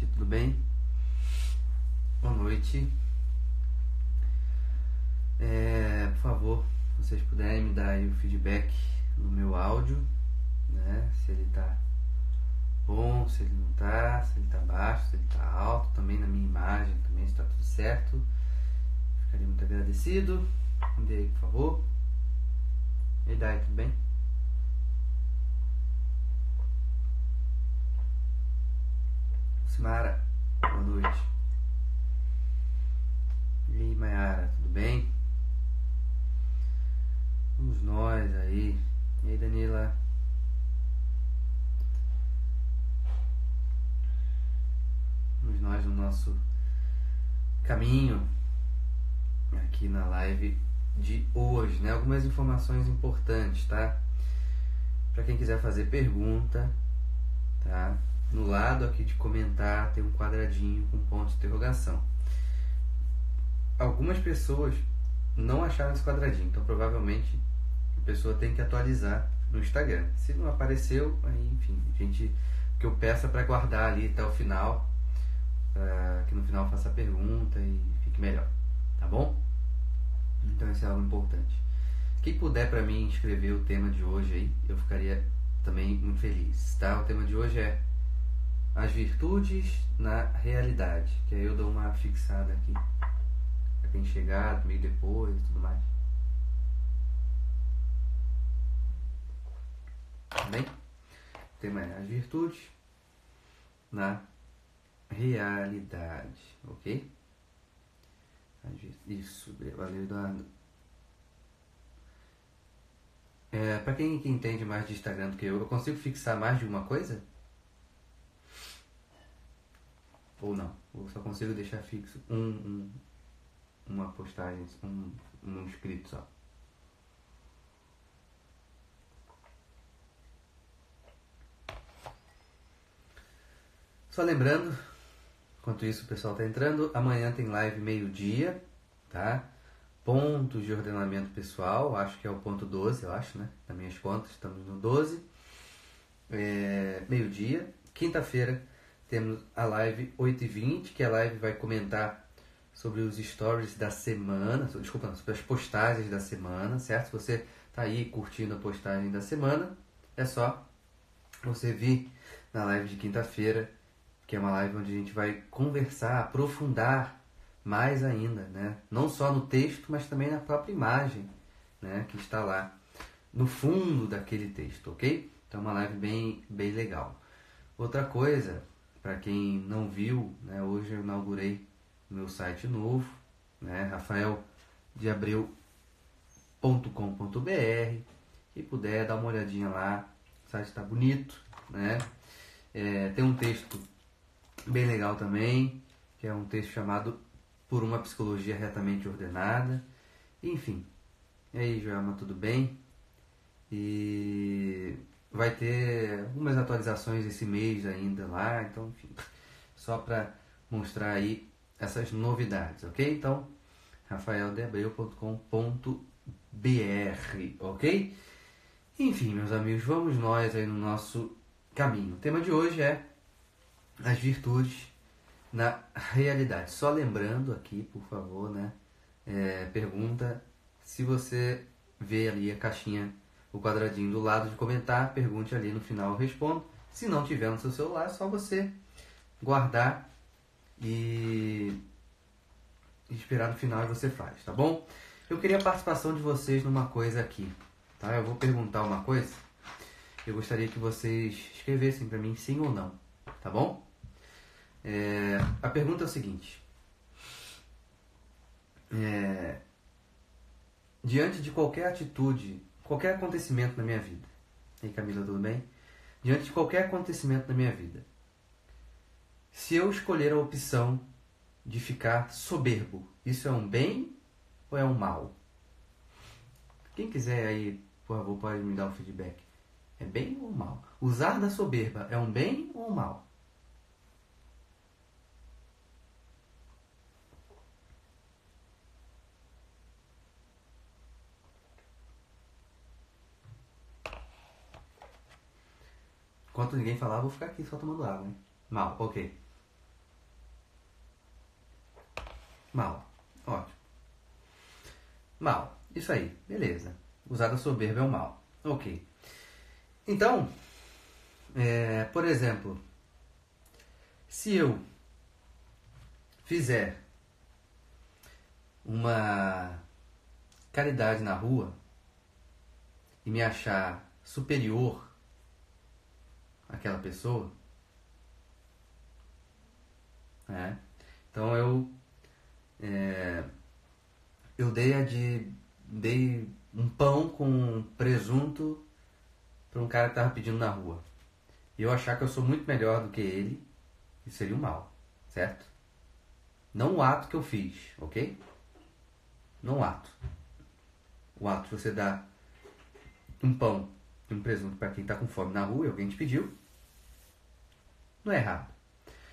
noite, tudo bem? Boa noite. Por favor, se vocês puderem me dar aí o feedback no meu áudio, né? Se ele tá bom, se ele não tá, se ele tá baixo, se ele tá alto, também na minha imagem, também se tá tudo certo. Ficaria muito agradecido. Me dê aí, por favor. E aí, tudo bem? Simara, boa noite. E aí, Mayara, tudo bem? Vamos nós aí. E aí, Danila? Vamos nós no nosso caminho aqui na live de hoje, né? Algumas informações importantes, tá? Para quem quiser fazer pergunta, tá? No lado aqui de comentar tem um quadradinho com ponto de interrogação. Algumas pessoas não acharam esse quadradinho, então provavelmente a pessoa tem que atualizar no Instagram. Se não apareceu, aí enfim, o que eu peço é para guardar ali até o final, para que no final faça a pergunta e fique melhor, tá bom? Então isso é algo importante. Quem puder para mim escrever o tema de hoje aí, eu ficaria também muito feliz, tá? O tema de hoje é as virtudes na realidade, que aí eu dou uma fixada aqui para quem chegar meio depois e tudo mais. Tá bem? O tema é as virtudes na realidade, ok? Isso, valeu, Eduardo. Para quem entende mais de Instagram do que eu consigo fixar mais de uma coisa? Ou não? Ou só consigo deixar fixo uma postagem, um inscrito só? Só lembrando, enquanto isso o pessoal está entrando, amanhã tem live meio-dia, tá? Pontos de ordenamento pessoal, acho que é o ponto 12, eu acho, né? Das minhas contas, estamos no 12. Meio-dia. Quinta-feira temos a live 8h20, que a live vai comentar sobre os stories da semana, sobre as postagens da semana, certo? Se você tá aí curtindo a postagem da semana, é só você vir na live de quinta-feira, que é uma live onde a gente vai conversar, aprofundar mais ainda, né? Não só no texto, mas também na própria imagem, né? Que está lá no fundo daquele texto, ok? Então é uma live bem legal. Outra coisa, para quem não viu, né? Hoje eu inaugurei meu site novo, né? rafaeldeabreu.com.br. Quem puder dar uma olhadinha lá, o site está bonito, né? Tem um texto bem legal também, que é um texto chamado Por uma Psicologia Retamente Ordenada. Enfim, e aí, Joelma, tudo bem? E vai ter algumas atualizações esse mês ainda lá, então, enfim, só para mostrar aí essas novidades, ok? Então, rafaeldeabreu.com.br, ok? Enfim, meus amigos, vamos nós aí no nosso caminho. O tema de hoje é as virtudes na realidade. Só lembrando aqui, por favor, né? Pergunta, se você vê ali a caixinha, o quadradinho do lado de comentar, pergunte ali, no final eu respondo. Se não tiver no seu celular, é só você guardar e esperar no final e você faz, tá bom? Eu queria a participação de vocês numa coisa aqui, tá? Eu vou perguntar uma coisa, eu gostaria que vocês escrevessem para mim sim ou não, tá bom? A pergunta é o seguinte: diante de qualquer atitude, qualquer acontecimento na minha vida, e aí, Camila, tudo bem? Diante de qualquer acontecimento na minha vida, se eu escolher a opção de ficar soberbo, isso é um bem ou é um mal? Quem quiser aí, por favor, pode me dar um feedback. É bem ou mal? Usar da soberba é um bem ou um mal? Enquanto ninguém falar, eu vou ficar aqui só tomando água, hein? Mal, ok. Mal. Ótimo. Mal. Isso aí. Beleza. Usar da soberba é o mal. Ok. Então, por exemplo, se eu fizer uma caridade na rua e me achar superior àquela pessoa, né? Então eu dei um pão com presunto para um cara que estava pedindo na rua. E eu achar que eu sou muito melhor do que ele, isso seria um mal, certo? Não o ato que eu fiz, ok? Não o ato. O ato de você dar um pão e um presunto para quem está com fome na rua e alguém te pediu, não é errado.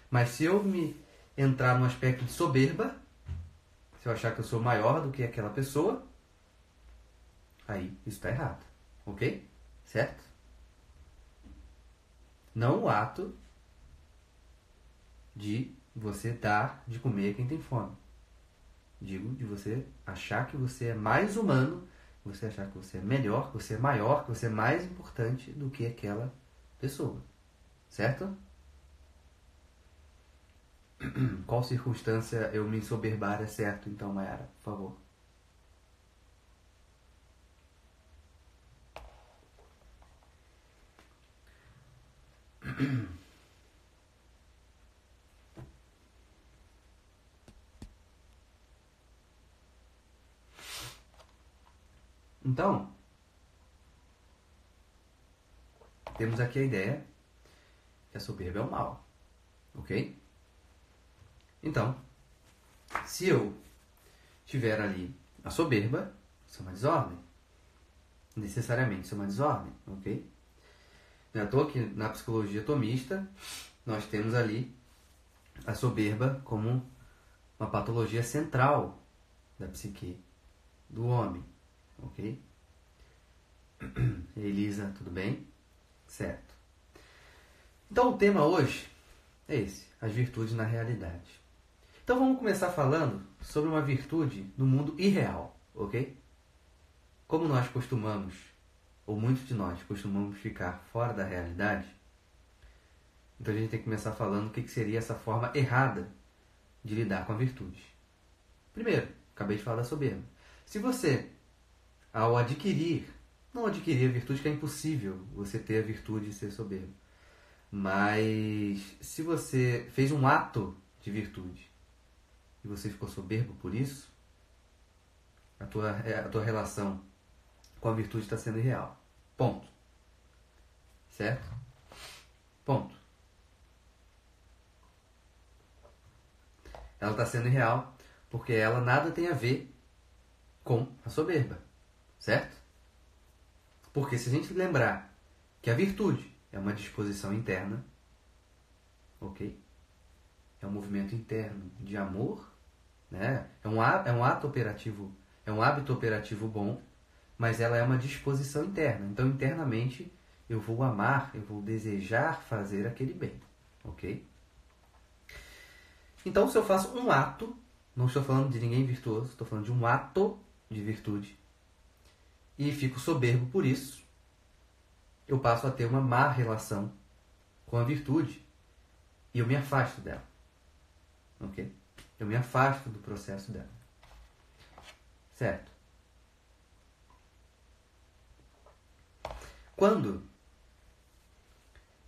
Mas se eu me entrar no aspecto de soberba, se eu achar que eu sou maior do que aquela pessoa, aí isso está errado, ok? Certo? Não o ato de você dar de comer a quem tem fome. Digo, de você achar que você é mais humano, você achar que você é melhor, que você é maior, que você é mais importante do que aquela pessoa. Certo? Qual circunstância eu me ensoberbar é certo, então, Mayara, por favor? Então, temos aqui a ideia que a soberba é o mal, ok? Então, se eu tiver ali a soberba, isso é uma desordem. Necessariamente isso é uma desordem, ok? Não é à toa que na psicologia tomista nós temos ali a soberba como uma patologia central da psique do homem, ok? Elisa, tudo bem? Certo. Então o tema hoje é esse, as virtudes na realidade. Então vamos começar falando sobre uma virtude no mundo irreal, ok? Como nós costumamos, ou muitos de nós costumamos ficar fora da realidade, então a gente tem que começar falando o que seria essa forma errada de lidar com a virtude. Primeiro, acabei de falar da soberba. Se você, ao não adquirir a virtude, que é impossível você ter a virtude de ser soberbo, mas se você fez um ato de virtude e você ficou soberbo por isso, a tua relação com a virtude está sendo irreal. Ponto. Certo? Ponto. Ela está sendo irreal porque ela nada tem a ver com a soberba. Certo? Porque se a gente lembrar que a virtude é uma disposição interna, ok? É um movimento interno de amor, né? É um ato operativo, é um hábito operativo bom, mas ela é uma disposição interna. Então, internamente, eu vou amar, eu vou desejar fazer aquele bem, ok? Então, se eu faço um ato, não estou falando de ninguém virtuoso, estou falando de um ato de virtude, e fico soberbo por isso, eu passo a ter uma má relação com a virtude e eu me afasto dela, ok? Eu me afasto do processo dela, certo? Quando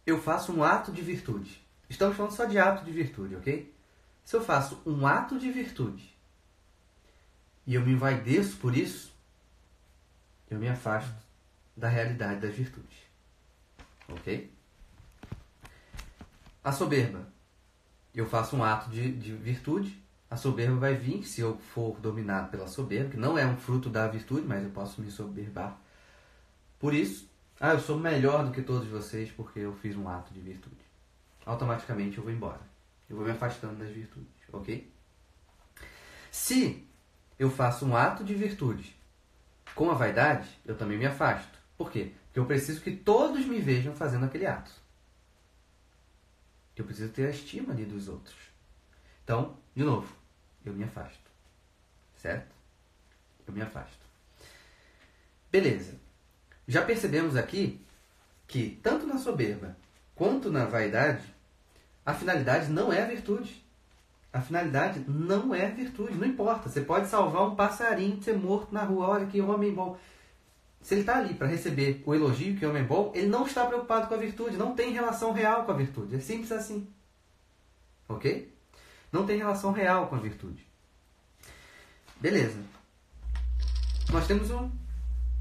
eu faço um ato de virtude, estamos falando só de ato de virtude, ok? Se eu faço um ato de virtude e eu me envaideço por isso, eu me afasto da realidade das virtudes, ok? A soberba, eu faço um ato de virtude, a soberba vai vir, se eu for dominado pela soberba, que não é um fruto da virtude, mas eu posso me soberbar por isso. Eu sou melhor do que todos vocês porque eu fiz um ato de virtude. Automaticamente eu vou embora. Eu vou me afastando das virtudes, ok? Se eu faço um ato de virtude com a vaidade, eu também me afasto. Por quê? Porque eu preciso que todos me vejam fazendo aquele ato. Eu preciso ter a estima ali dos outros. Então, de novo, eu me afasto. certo? Eu me afasto. Beleza. Já percebemos aqui que, tanto na soberba quanto na vaidade, a finalidade não é a virtude. A finalidade não é a virtude. Não importa. Você pode salvar um passarinho de ser morto na rua. Olha que homem bom. Se ele está ali para receber o elogio que o homem é bom, ele não está preocupado com a virtude. Não tem relação real com a virtude. É simples assim. Ok? Não tem relação real com a virtude. Beleza. Nós temos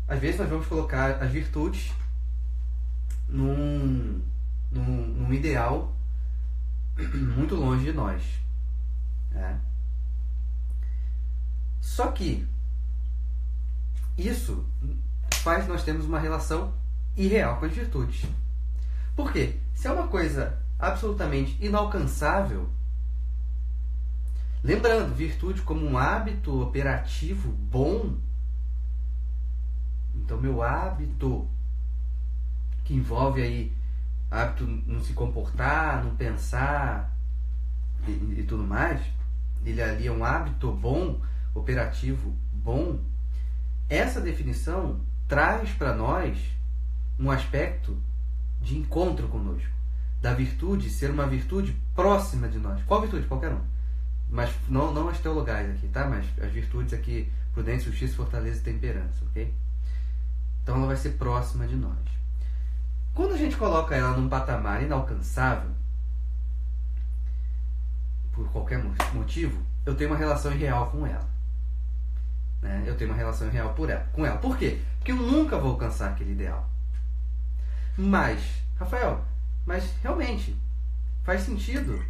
às vezes nós vamos colocar as virtudes num ideal muito longe de nós. Né? Só que isso faz nós termos uma relação irreal com as virtudes. Por quê? Se é uma coisa absolutamente inalcançável, lembrando, virtude como um hábito operativo bom, então meu hábito, que envolve aí hábito não se comportar, não pensar e tudo mais, ele ali é um hábito bom, operativo bom. Essa definição traz para nós um aspecto de encontro conosco, da virtude ser uma virtude próxima de nós. Qual virtude? Qualquer um. Mas não as teologais aqui, tá? Mas as virtudes aqui, prudência, justiça, fortaleza e temperança, ok? Então ela vai ser próxima de nós. Quando a gente coloca ela num patamar inalcançável, por qualquer motivo, eu tenho uma relação irreal com ela. Né? Eu tenho uma relação irreal com ela. Por quê? Porque eu nunca vou alcançar aquele ideal. Mas, Rafael, realmente faz sentido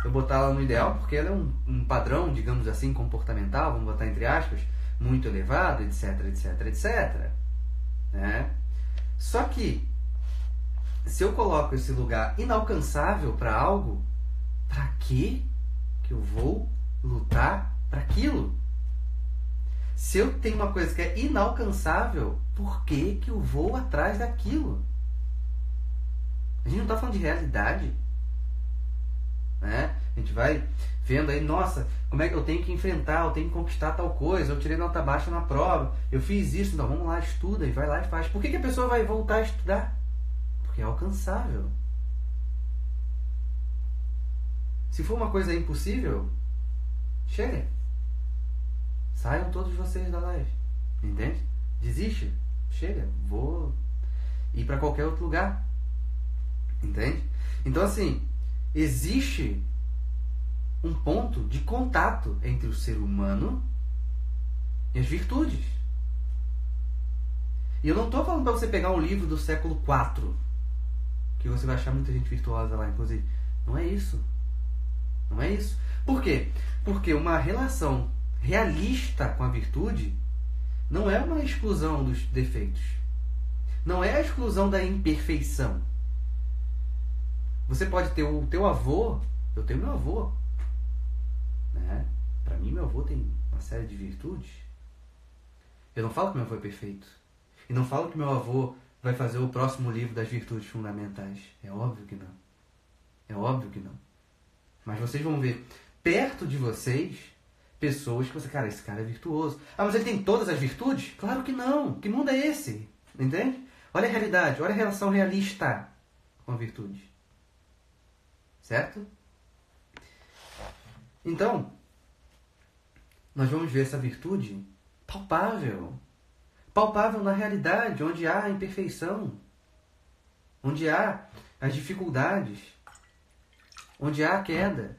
eu botar ela no ideal, porque ela é um padrão, digamos assim, comportamental, vamos botar entre aspas, muito elevado, etc, etc, etc. Né? Só que, se eu coloco esse lugar inalcançável para algo, para que eu vou lutar para aquilo? Se eu tenho uma coisa que é inalcançável, por que eu vou atrás daquilo? A gente não está falando de realidade. Né? A gente vai vendo aí, nossa, como é que eu tenho que enfrentar, eu tenho que conquistar tal coisa, eu tirei nota baixa na prova, eu fiz isso, então vamos lá, estuda e vai lá e faz. Por que a pessoa vai voltar a estudar? Porque é alcançável. Se for uma coisa impossível, chega. Saiam todos vocês da live. Entende? Desiste. Chega. Vou ir para qualquer outro lugar. Entende? Então, assim, existe um ponto de contato entre o ser humano e as virtudes. E eu não estou falando para você pegar um livro do século IV, que você vai achar muita gente virtuosa lá, inclusive. Não é isso. Não é isso. Por quê? Porque uma relação realista com a virtude não é uma exclusão dos defeitos. Não é a exclusão da imperfeição. Você pode ter o teu avô, eu tenho meu avô. Né? Para mim, meu avô tem uma série de virtudes. Eu não falo que meu avô é perfeito. E não falo que meu avô vai fazer o próximo livro das virtudes fundamentais. É óbvio que não. É óbvio que não. Mas vocês vão ver perto de vocês pessoas que você, cara, esse cara é virtuoso. Ah, mas ele tem todas as virtudes? Claro que não. Que mundo é esse? Entende? Olha a realidade, olha a relação realista com a virtude. Certo? Então, nós vamos ver essa virtude palpável. Palpável na realidade, onde há a imperfeição, onde há as dificuldades, onde há a queda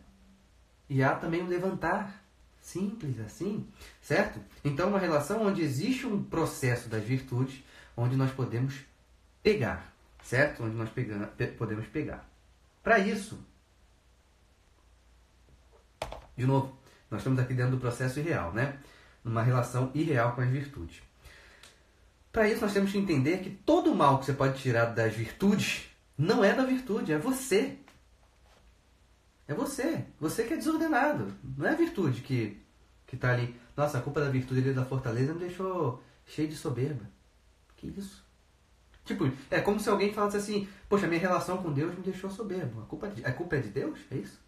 e há também o levantar. Simples assim, certo? Então, uma relação onde existe um processo das virtudes, onde nós podemos pegar, certo? Onde nós podemos pegar. Para isso, de novo, nós estamos aqui dentro do processo irreal, né? Numa relação irreal com as virtudes. Para isso, nós temos que entender que todo o mal que você pode tirar das virtudes não é da virtude, é você. É você. Você que é desordenado. Não é a virtude que está ali. Nossa, a culpa da virtude ali da fortaleza me deixou cheio de soberba. Que isso? Tipo, é como se alguém falasse assim, poxa, minha relação com Deus me deixou soberbo. A culpa é de Deus? É isso?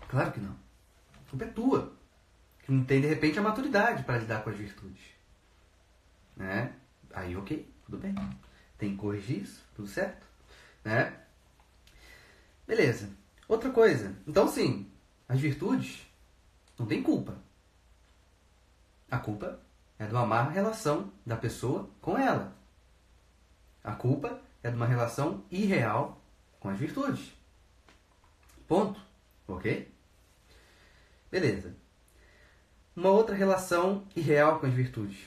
Claro que não. culpa é tua. Que não tem, de repente, a maturidade para lidar com as virtudes. Né? Aí, ok, tudo bem. Tem que corrigir isso, tudo certo. Né? Beleza. Outra coisa. Então, sim, as virtudes não tem culpa. A culpa é de uma má relação da pessoa com ela. A culpa é de uma relação irreal com as virtudes. Ponto. Ok? Beleza. Uma outra relação irreal com as virtudes.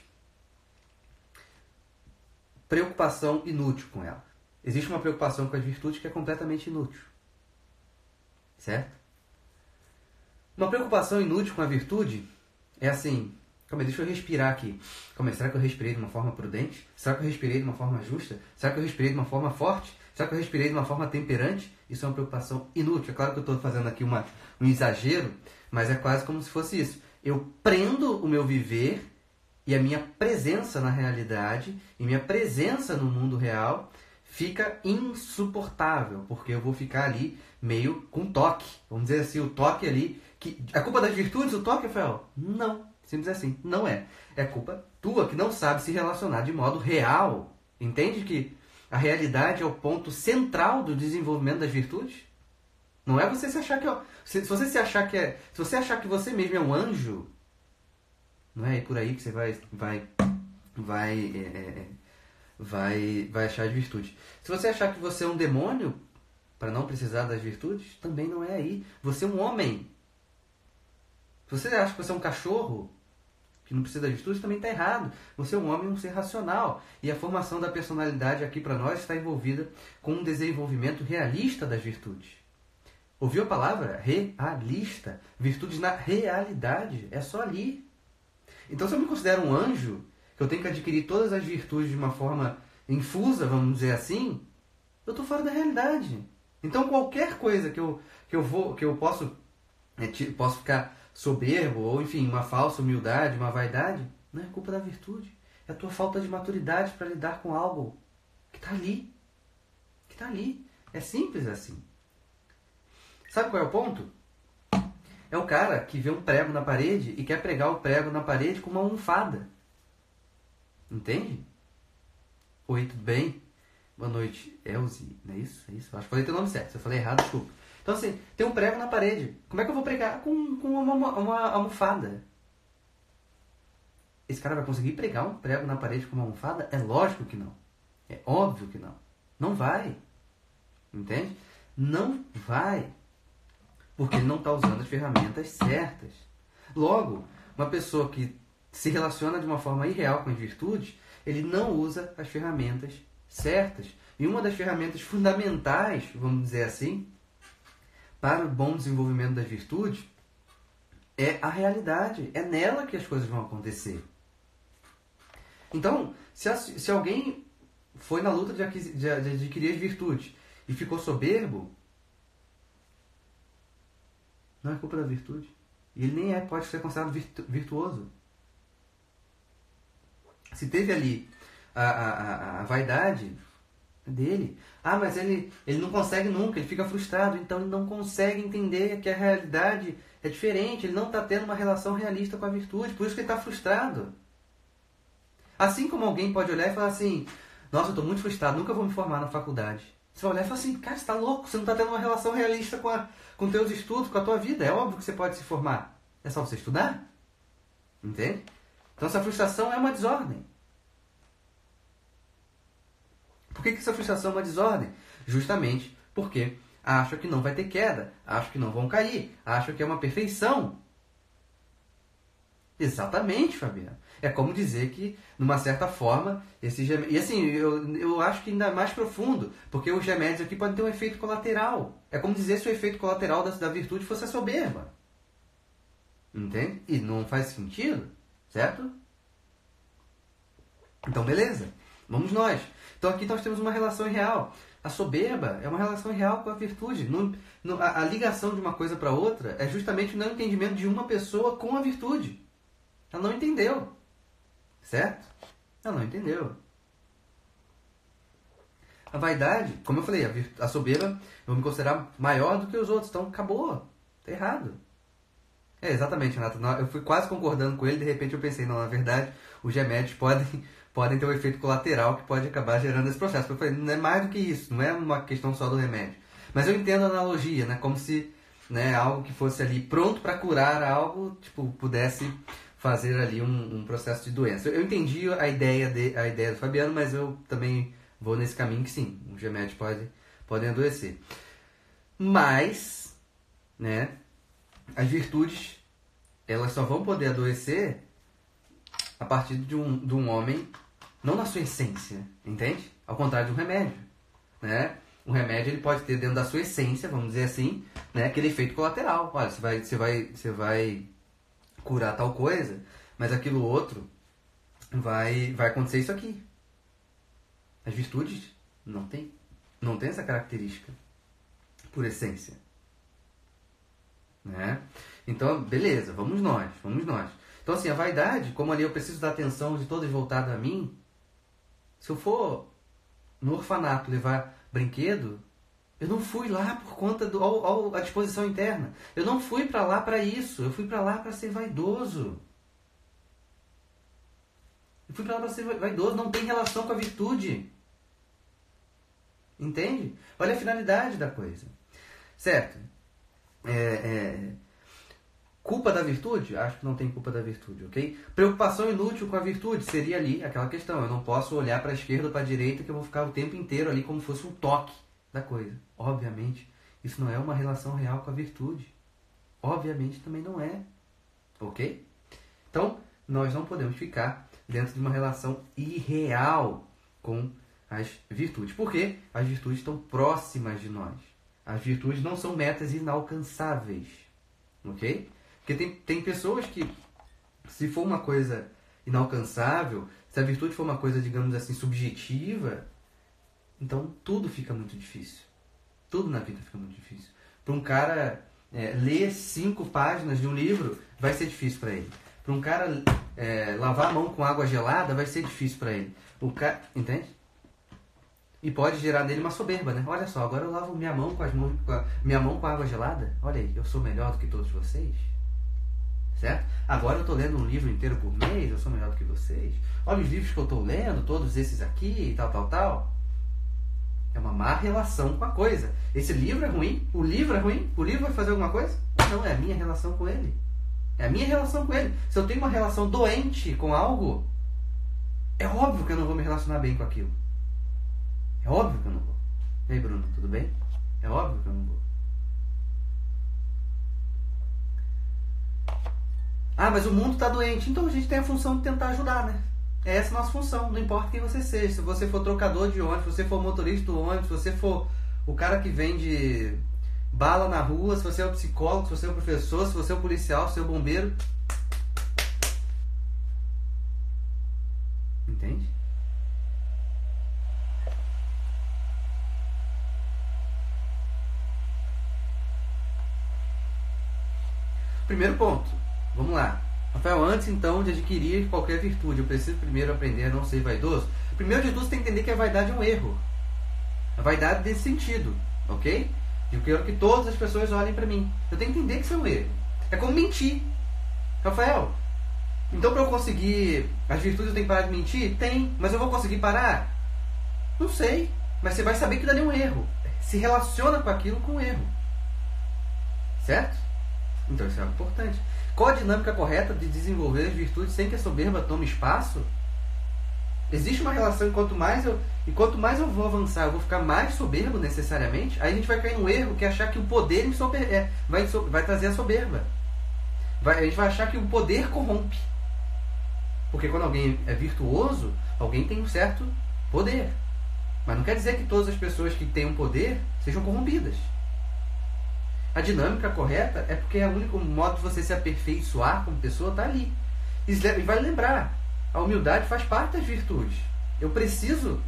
Preocupação inútil com ela. Existe uma preocupação com as virtudes que é completamente inútil. Certo? Uma preocupação inútil com a virtude é assim... Calma aí, deixa eu respirar aqui. Calma aí, será que eu respirei de uma forma prudente? Será que eu respirei de uma forma justa? Será que eu respirei de uma forma forte? Será que eu respirei de uma forma temperante? Isso é uma preocupação inútil. É claro que eu estou fazendo aqui um exagero, mas é quase como se fosse isso. Eu prendo o meu viver e a minha presença na realidade, e minha presença no mundo real, fica insuportável, porque eu vou ficar ali meio com toque. Vamos dizer assim, o toque ali... A culpa das virtudes, o toque, Rafael? Não. Simples assim. Não é. É culpa tua que não sabe se relacionar de modo real. Entende que a realidade é o ponto central do desenvolvimento das virtudes? Não é você se achar que... Se você achar que você mesmo é um anjo, não é por aí que você vai achar as virtudes. Se você achar que você é um demônio, para não precisar das virtudes, também não é aí. Você é um homem. Se você acha que você é um cachorro, que não precisa das virtudes, também está errado. Você é um homem, um ser racional. E a formação da personalidade aqui para nós está envolvida com um desenvolvimento realista das virtudes. Ouviu a palavra? Realista. Virtudes na realidade. É só ali. Então, se eu me considero um anjo, que eu tenho que adquirir todas as virtudes de uma forma infusa, vamos dizer assim, eu estou fora da realidade. Então, qualquer coisa que eu posso ficar soberbo, ou enfim, uma falsa humildade, uma vaidade, não é culpa da virtude. É a tua falta de maturidade para lidar com algo que está ali. Que está ali. É simples assim. Sabe qual é o ponto? É o cara que vê um prego na parede e quer pregar o prego na parede com uma almofada. Entende? Oi, tudo bem? Boa noite, Elze. Não é isso? É isso? Acho que falei teu nome certo. Se eu falei errado, desculpa. Então assim, tem um prego na parede. Como é que eu vou pregar com uma almofada? Esse cara vai conseguir pregar um prego na parede com uma almofada? É lógico que não. É óbvio que não. Não vai. Entende? Não vai. Porque ele não está usando as ferramentas certas. Logo, uma pessoa que se relaciona de uma forma irreal com as virtudes, ele não usa as ferramentas certas. E uma das ferramentas fundamentais, vamos dizer assim, para o bom desenvolvimento das virtudes, é a realidade. É nela que as coisas vão acontecer. Então, se alguém foi na luta de adquirir as virtudes e ficou soberbo, não é culpa da virtude. E ele nem pode ser considerado virtuoso. Se teve ali a vaidade dele, mas ele não consegue nunca, ele fica frustrado, então ele não consegue entender que a realidade é diferente, ele não está tendo uma relação realista com a virtude, por isso que ele está frustrado. Assim como alguém pode olhar e falar assim, nossa, eu estou muito frustrado, nunca vou me formar na faculdade. Você vai olhar e falar assim, cara, você está louco, você não está tendo uma relação realista com teus estudos, com a tua vida. É óbvio que você pode se formar. É só você estudar. Entende? Então essa frustração é uma desordem. Por que essa frustração é uma desordem? Justamente porque acham que não vai ter queda, acham que não vão cair, acham que é uma perfeição. Exatamente, Fabiano. É como dizer que, numa certa forma, esses remédios... E assim, eu acho que ainda mais profundo, porque os remédios aqui podem ter um efeito colateral. É como dizer se o efeito colateral da virtude fosse a soberba. Entende? E não faz sentido, certo? Então, beleza. Vamos nós. Então, aqui nós temos uma relação irreal. A soberba é uma relação irreal com a virtude. A ligação de uma coisa para outra é justamente o não entendimento de uma pessoa com a virtude. Ela não entendeu. Certo? Ela não entendeu. A vaidade, como eu falei, a soberba eu vou me considerar maior do que os outros. Então, acabou. Está errado. Exatamente, Renato. Eu fui quase concordando com ele, de repente eu pensei, não, na verdade, os remédios podem ter um efeito colateral que pode acabar gerando esse processo. Eu falei, não é mais do que isso, não é uma questão só do remédio. Mas eu entendo a analogia, né? Como se, né, algo que fosse ali pronto para curar algo, tipo, pudesse fazer ali um processo de doença. Eu entendi a ideia do Fabiano, mas eu também vou nesse caminho que sim, os remédios podem adoecer. Mas, né, as virtudes, elas só vão poder adoecer a partir de um homem, não na sua essência, entende? Ao contrário de um remédio, né? Um remédio ele pode ter dentro da sua essência, vamos dizer assim, né, aquele efeito colateral. Olha, você vai curar tal coisa, mas aquilo outro vai acontecer isso aqui. As virtudes não tem essa característica por essência, né? Então, beleza, vamos nós. Então, assim, a vaidade, como ali eu preciso da atenção de todos voltada a mim, se eu for no orfanato levar brinquedo, eu não fui lá por conta da disposição interna. Eu não fui para lá para isso. Eu fui para lá para ser vaidoso. Não tem relação com a virtude. Entende? Olha a finalidade da coisa. Certo? Culpa da virtude? Acho que não tem culpa da virtude, ok? Preocupação inútil com a virtude seria ali aquela questão. Eu não posso olhar para a esquerda ou para a direita que eu vou ficar o tempo inteiro ali como se fosse um toque da coisa. Obviamente, isso não é uma relação real com a virtude. Obviamente também não é. Ok? Então, nós não podemos ficar dentro de uma relação irreal com as virtudes. Por quê? As virtudes estão próximas de nós. As virtudes não são metas inalcançáveis. Ok? Porque tem pessoas que, se for uma coisa inalcançável, se a virtude for uma coisa, digamos assim, subjetiva, então tudo fica muito difícil. Tudo na vida fica muito difícil. Para um cara ler 5 páginas de um livro, vai ser difícil para ele. Para um cara lavar a mão com água gelada, vai ser difícil para ele. Entende? E pode gerar nele uma soberba, né? Olha só, agora eu lavo minha mão com água gelada. Olha aí, eu sou melhor do que todos vocês. Certo? Agora eu estou lendo um livro inteiro por mês, eu sou melhor do que vocês. Olha os livros que eu estou lendo, todos esses aqui e tal. É uma má relação com a coisa. Esse livro é ruim? O livro é ruim? O livro vai fazer alguma coisa? Não, é a minha relação com ele. É a minha relação com ele. Se eu tenho uma relação doente com algo, é óbvio que eu não vou me relacionar bem com aquilo. É óbvio que eu não vou. E aí, Bruno, tudo bem? É óbvio que eu não vou. Ah, mas o mundo está doente. Então a gente tem a função de tentar ajudar, né? É essa a nossa função. Não importa quem você seja. Se você for trocador de ônibus, se você for motorista do ônibus, se você for o cara que vende bala na rua, se você é o psicólogo, se você é o professor, se você é o policial, se você é o bombeiro. Entende? Primeiro ponto. Vamos lá. Rafael, antes então de adquirir qualquer virtude, eu preciso primeiro aprender a não ser vaidoso? Primeiro de tudo, você tem que entender que a vaidade é um erro. A vaidade desse sentido, ok? Eu quero que todas as pessoas olhem para mim. Eu tenho que entender que isso é um erro. É como mentir. Rafael, então para eu conseguir as virtudes eu tenho que parar de mentir? Tem, mas eu vou conseguir parar? Não sei, mas você vai saber que dali é um erro. Se relaciona com aquilo com um erro. Certo? Então isso é algo importante. Qual a dinâmica correta de desenvolver as virtudes sem que a soberba tome espaço? Existe uma relação, quanto mais eu vou avançar, eu vou ficar mais soberbo necessariamente, aí a gente vai cair no erro que é achar que o poder vai trazer a soberba. A gente vai achar que o poder corrompe. Porque quando alguém é virtuoso, alguém tem um certo poder. Mas não quer dizer que todas as pessoas que têm um poder sejam corrompidas. A dinâmica correta é porque é o único modo de você se aperfeiçoar como pessoa está ali. E vai lembrar, a humildade faz parte das virtudes. Eu preciso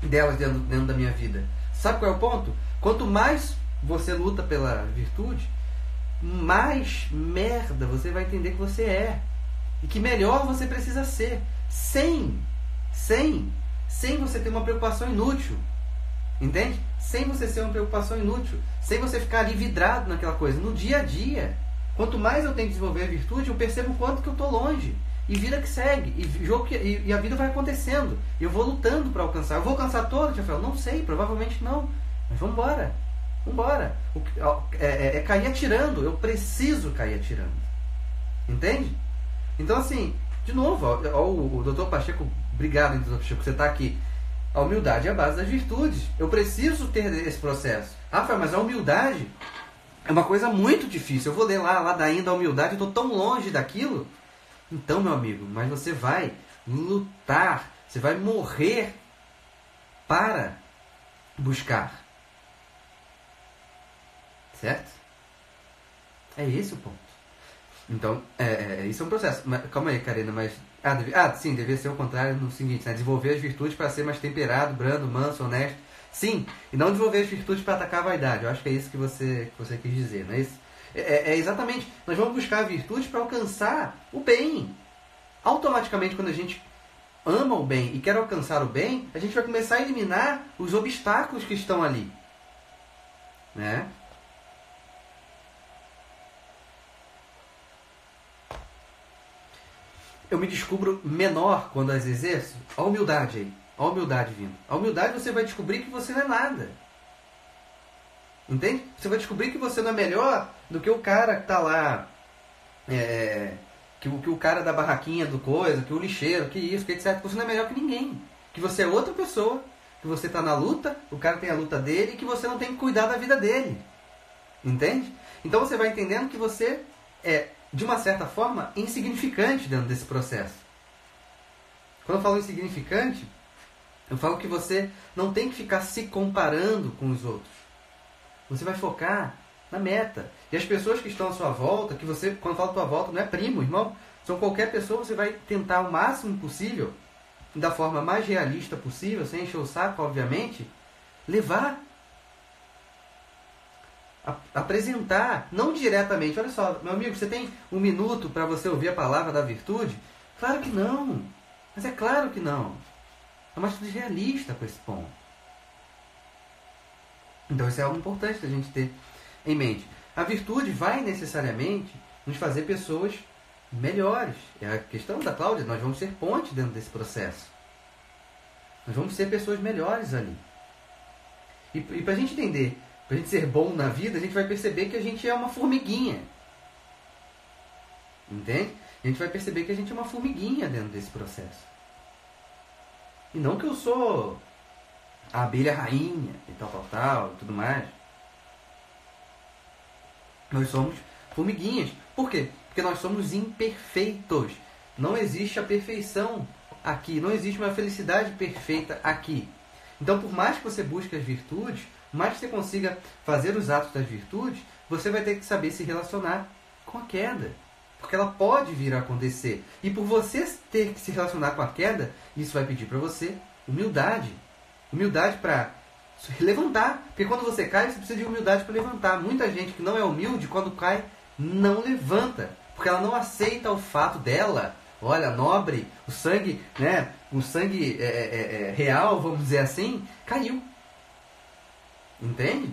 delas dentro da minha vida. Sabe qual é o ponto? Quanto mais você luta pela virtude, mais merda você vai entender que você é. E que melhor você precisa ser. Sem você ter uma preocupação inútil. Entende? Sem você ser uma preocupação inútil. Sem você ficar ali vidrado naquela coisa. No dia a dia. Quanto mais eu tenho que desenvolver a virtude, eu percebo o quanto que eu estou longe. E vida que segue. E a vida vai acontecendo. Eu vou lutando para alcançar. Eu vou alcançar todas, Rafael? Não sei, provavelmente não. Mas vamos embora. Vambora. É cair atirando. Eu preciso cair atirando. Entende? Então, assim, de novo, o Dr. Pacheco, obrigado, Dr. Pacheco, você está aqui. A humildade é a base das virtudes. Eu preciso ter esse processo. Rafael, mas a humildade é uma coisa muito difícil. Eu vou ler lá da humildade, eu estou tão longe daquilo. Então, meu amigo, mas você vai lutar, você vai morrer para buscar. Certo? É esse o ponto. Então, isso é um processo. Mas, calma aí, Karina, mas... sim, devia ser o contrário no seguinte, né? Desenvolver as virtudes para ser mais temperado, brando, manso, honesto. Sim, e não desenvolver as virtudes para atacar a vaidade. Eu acho que é isso que você quis dizer, não é isso? Exatamente. Nós vamos buscar a virtude para alcançar o bem. Automaticamente, quando a gente ama o bem e quer alcançar o bem, a gente vai começar a eliminar os obstáculos que estão ali. Né? Eu me descubro menor quando as exerço. A humildade aí. A humildade vindo. A humildade você vai descobrir que você não é nada. Entende? Você vai descobrir que você não é melhor do que o cara que está lá. Que o cara da barraquinha do coisa, que o lixeiro, que isso, que etc. Você não é melhor que ninguém. Que você é outra pessoa. Que você está na luta, o cara tem a luta dele e que você não tem que cuidar da vida dele. Entende? Então você vai entendendo que você é, de uma certa forma, insignificante dentro desse processo. Quando eu falo insignificante, eu falo que você não tem que ficar se comparando com os outros. Você vai focar na meta. E as pessoas que estão à sua volta, que você, quando eu falo tua volta, não é primo, irmão, são qualquer pessoa, você vai tentar o máximo possível, da forma mais realista possível, sem encher o saco, obviamente, levar, apresentar, não diretamente. Olha só, meu amigo, você tem 1 minuto para você ouvir a palavra da virtude? Claro que não. Mas é claro que não. É uma atitude realista com esse ponto. Então isso é algo importante da gente ter em mente. A virtude vai necessariamente nos fazer pessoas melhores. É a questão da Cláudia, nós vamos ser ponte dentro desse processo. Nós vamos ser pessoas melhores ali. E para a gente entender, para a gente ser bom na vida, a gente vai perceber que a gente é uma formiguinha. Entende? A gente vai perceber que a gente é uma formiguinha dentro desse processo. E não que eu sou a abelha rainha e tal, e tudo mais. Nós somos formiguinhas. Por quê? Porque nós somos imperfeitos. Não existe a perfeição aqui. Não existe uma felicidade perfeita aqui. Então, por mais que você busque as virtudes, por mais que você consiga fazer os atos das virtudes, você vai ter que saber se relacionar com a queda. Porque ela pode vir a acontecer. E por você ter que se relacionar com a queda, isso vai pedir para você humildade. Humildade para levantar. Porque quando você cai, você precisa de humildade para levantar. Muita gente que não é humilde, quando cai, não levanta. Porque ela não aceita o fato dela, olha, nobre, o sangue, né, o sangue real, vamos dizer assim, caiu. Entende?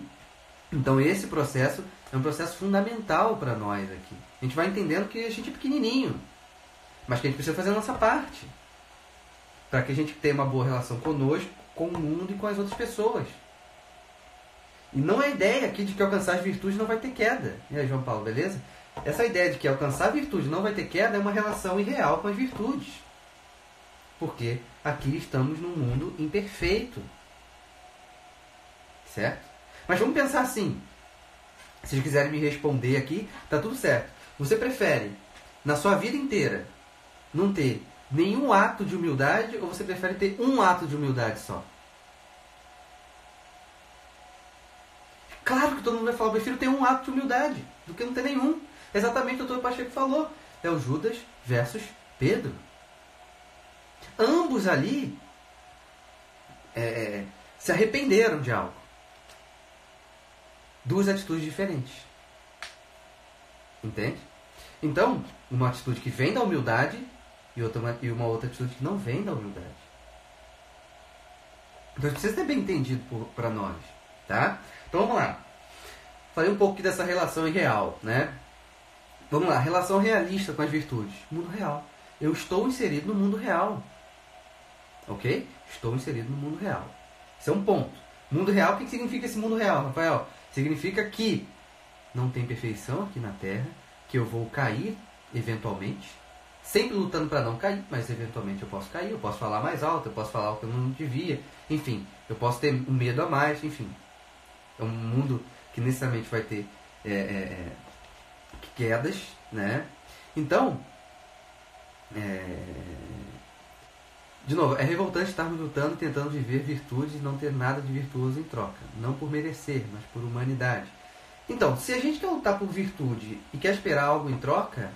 Então esse processo é um processo fundamental para nós aqui. A gente vai entendendo que a gente é pequenininho, mas que a gente precisa fazer a nossa parte. Para que a gente tenha uma boa relação conosco, com o mundo e com as outras pessoas. E não é a ideia aqui de que alcançar as virtudes não vai ter queda. E aí, João Paulo, beleza? Essa ideia de que alcançar a virtude não vai ter queda é uma relação irreal com as virtudes. Porque aqui estamos num mundo imperfeito. Certo? Mas vamos pensar assim. Se vocês quiserem me responder aqui, tá tudo certo. Você prefere, na sua vida inteira, não ter nenhum ato de humildade ou você prefere ter um ato de humildade só? Claro que todo mundo vai falar, eu prefiro ter um ato de humildade do que não ter nenhum. Exatamente o que o Dr. Pacheco falou. É o Judas versus Pedro. Ambos ali se arrependeram de algo. Duas atitudes diferentes. Entende? Então, uma atitude que vem da humildade e uma outra atitude que não vem da humildade. Então, isso precisa ter bem entendido para nós. Tá? Então, vamos lá. Falei um pouco aqui dessa relação irreal, né? Vamos lá, relação realista com as virtudes. Mundo real. Eu estou inserido no mundo real. Ok? Estou inserido no mundo real. Esse é um ponto. Mundo real, o que significa esse mundo real, Rafael? Significa que não tem perfeição aqui na Terra, que eu vou cair eventualmente, sempre lutando para não cair, mas eventualmente eu posso cair, eu posso falar mais alto, eu posso falar o que eu não devia, enfim, eu posso ter um medo a mais, enfim. É um mundo que necessariamente vai ter quedas, né? Então, de novo, é revoltante estarmos lutando, tentando viver virtudes e não ter nada de virtuoso em troca. Não por merecer, mas por humanidade. Então, se a gente quer lutar por virtude e quer esperar algo em troca,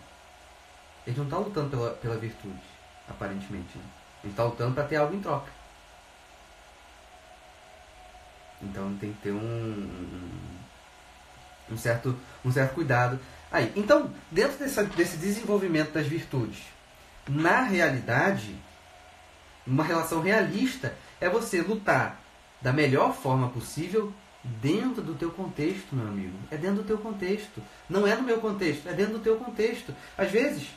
a gente não está lutando pela virtude, aparentemente. Né? A gente está lutando para ter algo em troca. Então tem que ter um certo cuidado. Aí, então, dentro desse desenvolvimento das virtudes, na realidade, uma relação realista é você lutar da melhor forma possível dentro do teu contexto, meu amigo. É dentro do teu contexto. Não é no meu contexto, é dentro do teu contexto. Às vezes,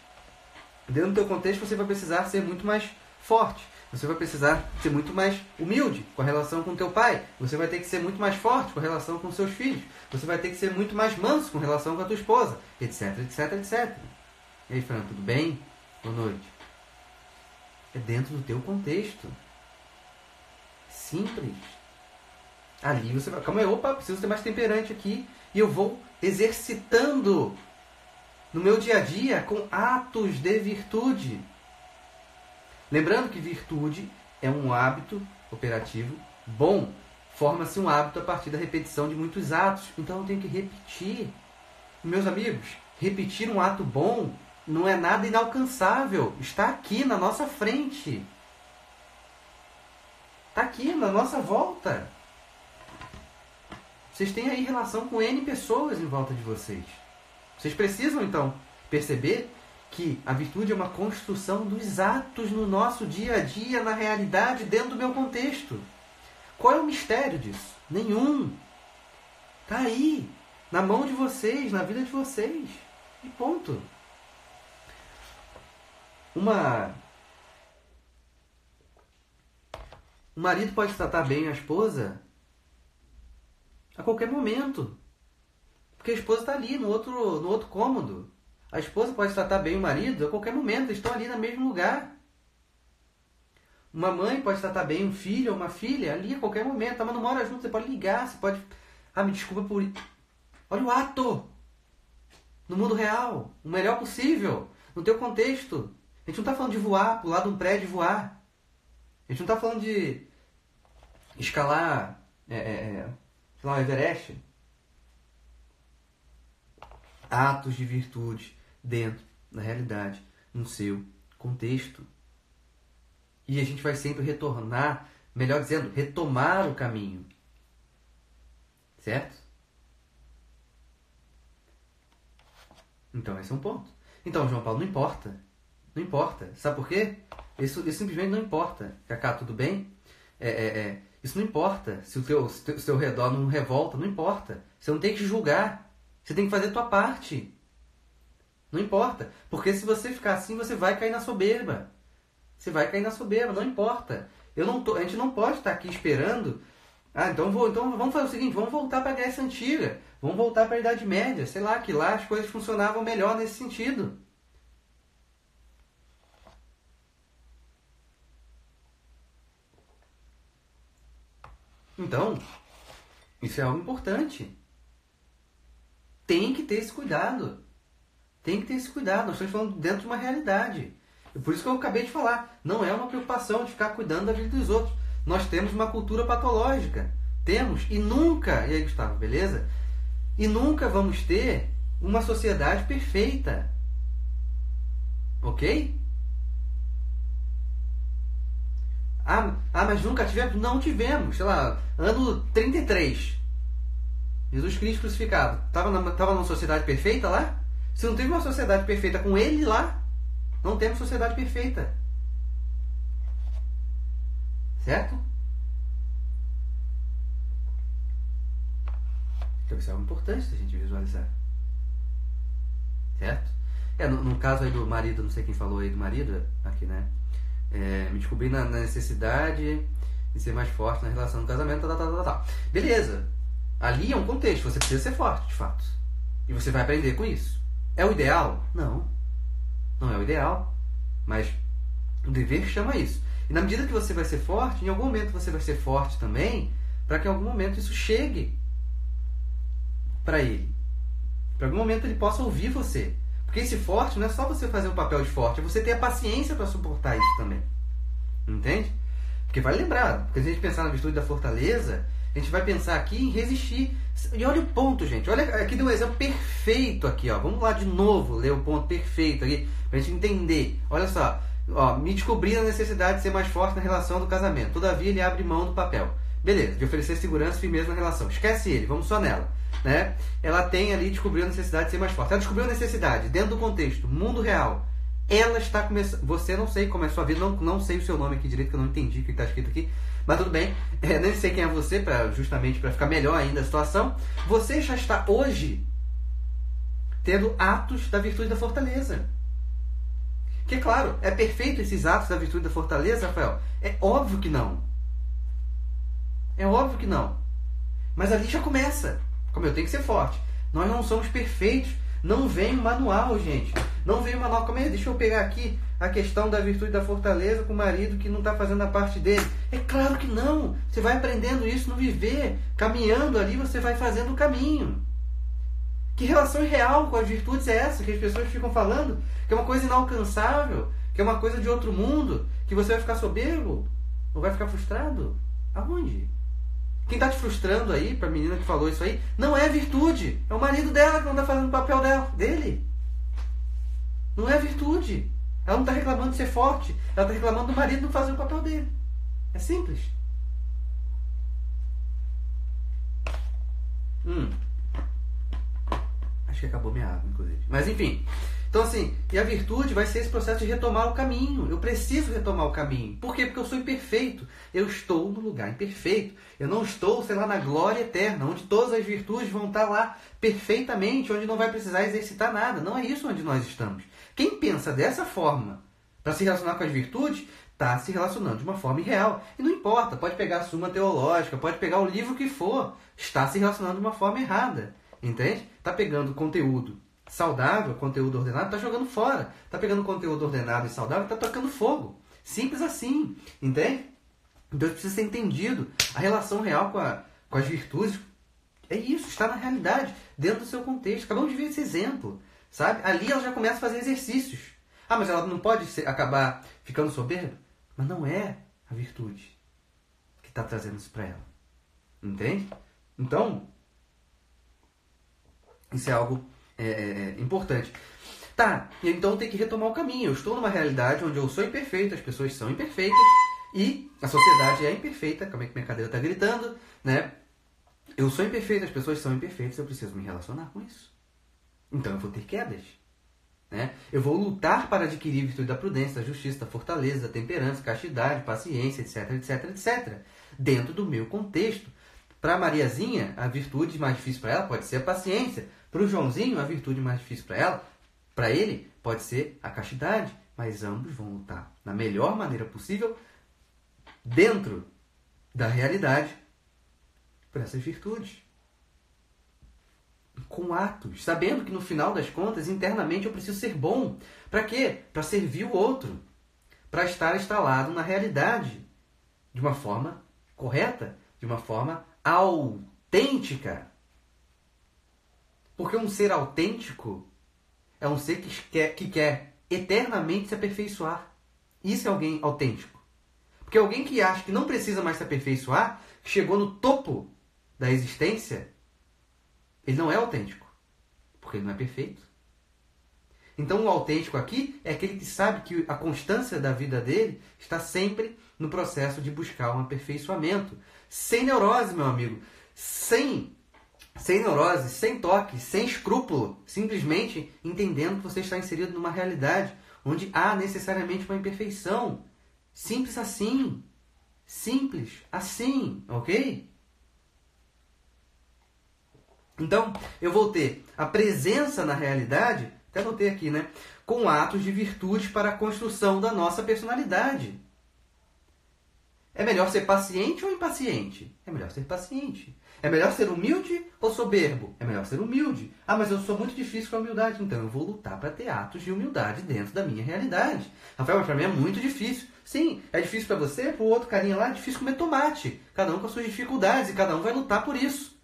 dentro do teu contexto, você vai precisar ser muito mais forte. Você vai precisar ser muito mais humilde com a relação com teu pai. Você vai ter que ser muito mais forte com a relação com seus filhos. Você vai ter que ser muito mais manso com relação com a tua esposa, etc, etc, etc. E aí, Fran, tudo bem? Boa noite. É dentro do teu contexto. Simples. Ali você vai... Calma aí, opa, preciso ser mais temperante aqui. E eu vou exercitando no meu dia a dia com atos de virtude. Lembrando que virtude é um hábito operativo bom. Forma-se um hábito a partir da repetição de muitos atos. Então eu tenho que repetir. Meus amigos, repetir um ato bom não é nada inalcançável. Está aqui na nossa frente. Está aqui na nossa volta. Vocês têm aí relação com N pessoas em volta de vocês. Vocês precisam, então, perceber que a virtude é uma construção dos atos no nosso dia a dia, na realidade, dentro do meu contexto. Qual é o mistério disso? Nenhum. Está aí, na mão de vocês, na vida de vocês. E ponto. O marido pode tratar bem a esposa a qualquer momento. Porque a esposa está ali, no outro cômodo. A esposa pode tratar bem o marido a qualquer momento. Eles estão ali no mesmo lugar. Uma mãe pode tratar bem um filho ou uma filha ali a qualquer momento. Mas não mora junto, você pode ligar, você pode... Ah, me desculpa por... Olha o ato! No mundo real. O melhor possível. No teu contexto. A gente não está falando de voar, pular de um prédio e voar. A gente não está falando de escalar, sei lá, o Everest. Atos de virtude dentro da realidade, no seu contexto. E a gente vai sempre retornar, melhor dizendo, retomar o caminho. Certo? Então esse é um ponto. Então, João Paulo, não importa. Não importa. Sabe por quê? Isso simplesmente não importa. Cacá, tudo bem? Isso não importa. Se o teu redor não revolta, não importa. Você não tem que julgar. Você tem que fazer a tua parte. Não importa. Porque se você ficar assim, você vai cair na soberba. Você vai cair na soberba, não importa. A gente não pode estar aqui esperando. Então vamos fazer o seguinte, vamos voltar para a Grécia Antiga. Vamos voltar para a Idade Média. Sei lá, que lá as coisas funcionavam melhor nesse sentido. Então, isso é algo importante. Tem que ter esse cuidado. Tem que ter esse cuidado. Nós estamos falando dentro de uma realidade. E por isso que eu acabei de falar. Não é uma preocupação de ficar cuidando da vida dos outros. Nós temos uma cultura patológica. Temos. E nunca... E aí, Gustavo, beleza? E nunca vamos ter uma sociedade perfeita. Ok? Mas nunca tivemos? Não tivemos. Sei lá, ano 33. Jesus Cristo crucificado. Estava numa sociedade perfeita lá? Se não teve uma sociedade perfeita com ele lá, não temos sociedade perfeita. Certo? Então isso é algo importante da gente visualizar. certo? No caso aí do marido, não sei quem falou aí do marido, aqui, né? Me descobri na necessidade de ser mais forte na relação do casamento, tal. Beleza. Ali é um contexto, você precisa ser forte, de fato. E você vai aprender com isso. É o ideal? Não. Não é o ideal. Mas o dever chama isso. E na medida que você vai ser forte, em algum momento você vai ser forte também, para que em algum momento isso chegue para ele. Para algum momento ele possa ouvir você. Porque esse forte não é só você fazer o papel de forte, é você ter a paciência para suportar isso também. Entende? Porque vale lembrar, porque se a gente pensar na virtude da fortaleza, a gente vai pensar aqui em resistir. E olha o ponto, gente. Olha, aqui deu um exemplo perfeito aqui, ó. Vamos lá de novo ler o ponto perfeito aqui, pra gente entender. Olha só. Ó, me descobri a necessidade de ser mais forte na relação do casamento. Todavia, ele abre mão do papel. Beleza, de oferecer segurança e firmeza na relação. Esquece ele, vamos só nela. Né? Ela tem ali, descobriu a necessidade de ser mais forte. Ela descobriu a necessidade, dentro do contexto, mundo real. Ela está começando... Você, não sei como é a sua vida, não sei o seu nome aqui direito, que eu não entendi o que está escrito aqui. Mas tudo bem, nem sei quem é você, justamente para ficar melhor ainda a situação. Você já está hoje tendo atos da virtude da fortaleza. Que, claro, é perfeito esses atos da virtude da fortaleza, Rafael? É óbvio que não. É óbvio que não. Mas ali já começa. Como eu tenho que ser forte. Nós não somos perfeitos. Não vem um manual, gente. Não vem um manual. Como é? Deixa eu pegar aqui a questão da virtude da fortaleza com o marido que não está fazendo a parte dele. É claro que não. Você vai aprendendo isso no viver. Caminhando ali, você vai fazendo o caminho. Que relação real com as virtudes é essa que as pessoas ficam falando? Que é uma coisa inalcançável? Que é uma coisa de outro mundo? Que você vai ficar soberbo? Ou vai ficar frustrado? Aonde? Quem está te frustrando aí, para a menina que falou isso aí, não é virtude. É o marido dela que não está fazendo o papel dele. Não é virtude. Ela não está reclamando de ser forte. Ela está reclamando do marido não fazer o papel dele. É simples. Acho que acabou minha água, inclusive. Mas enfim. Então assim, e a virtude vai ser esse processo de retomar o caminho. Eu preciso retomar o caminho. Por quê? Porque eu sou imperfeito. Eu estou no lugar imperfeito. Eu não estou, sei lá, na glória eterna, onde todas as virtudes vão estar lá perfeitamente, onde não vai precisar exercitar nada. Não é isso onde nós estamos. Quem pensa dessa forma para se relacionar com as virtudes, está se relacionando de uma forma irreal. E não importa, pode pegar a Suma Teológica, pode pegar o livro que for, está se relacionando de uma forma errada. Entende? Está pegando conteúdo saudável, conteúdo ordenado, está jogando fora. Está pegando conteúdo ordenado e saudável, está tocando fogo. Simples assim. Entende? Então precisa ser entendido. A relação real com as virtudes é isso, está na realidade, dentro do seu contexto. Acabamos de ver esse exemplo. Sabe? Ali ela já começa a fazer exercícios. Ah, mas ela não pode acabar ficando soberba? Mas não é a virtude que está trazendo isso para ela. Entende? Então, isso é algo importante. Tá, então tem que retomar o caminho. Eu estou numa realidade onde eu sou imperfeito, as pessoas são imperfeitas e a sociedade é imperfeita. Como é que minha cadeira está gritando, né? Eu sou imperfeito, as pessoas são imperfeitas, eu preciso me relacionar com isso. Então eu vou ter quedas. Né? Eu vou lutar para adquirir virtude da prudência, da justiça, da fortaleza, da temperança, castidade, paciência, etc, etc, etc. Dentro do meu contexto. Para a Mariazinha, a virtude mais difícil para ela pode ser a paciência. Para o Joãozinho, a virtude mais difícil para ele, pode ser a castidade. Mas ambos vão lutar da melhor maneira possível, dentro da realidade, por essas virtudes. Com atos, sabendo que no final das contas, internamente eu preciso ser bom. Para quê? Para servir o outro. Para estar instalado na realidade. De uma forma correta, de uma forma autêntica. Porque um ser autêntico é um ser que quer eternamente se aperfeiçoar. Isso é alguém autêntico. Porque alguém que acha que não precisa mais se aperfeiçoar, chegou no topo da existência, ele não é autêntico. Porque ele não é perfeito. Então o autêntico aqui é aquele que sabe que a constância da vida dele está sempre no processo de buscar um aperfeiçoamento. Sem neurose, meu amigo. Sem neurose, sem toque, sem escrúpulo. Simplesmente entendendo que você está inserido numa realidade onde há necessariamente uma imperfeição. Simples assim. Simples assim, ok? Então, eu vou ter a presença na realidade Até anotei aqui, né? Com atos de virtude para a construção da nossa personalidade. É melhor ser paciente ou impaciente? É melhor ser paciente. É melhor ser humilde ou soberbo? É melhor ser humilde. Ah, mas eu sou muito difícil com a humildade, então eu vou lutar para ter atos de humildade dentro da minha realidade. Rafael, mas para mim é muito difícil. Sim, é difícil para você, para o outro carinha lá, é difícil comer tomate. Cada um com as suas dificuldades e cada um vai lutar por isso.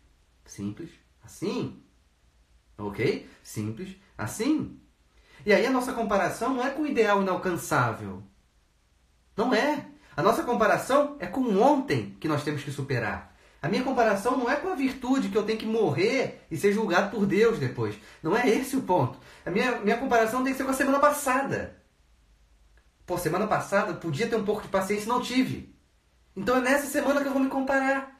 Simples assim. Ok? Simples assim. E aí a nossa comparação não é com o ideal inalcançável. Não é. A nossa comparação é com ontem que nós temos que superar. A minha comparação não é com a virtude que eu tenho que morrer e ser julgado por Deus depois. Não é esse o ponto. A minha comparação tem que ser com a semana passada. Pô, semana passada podia ter um pouco de paciência e não tive. Então é nessa semana que eu vou me comparar.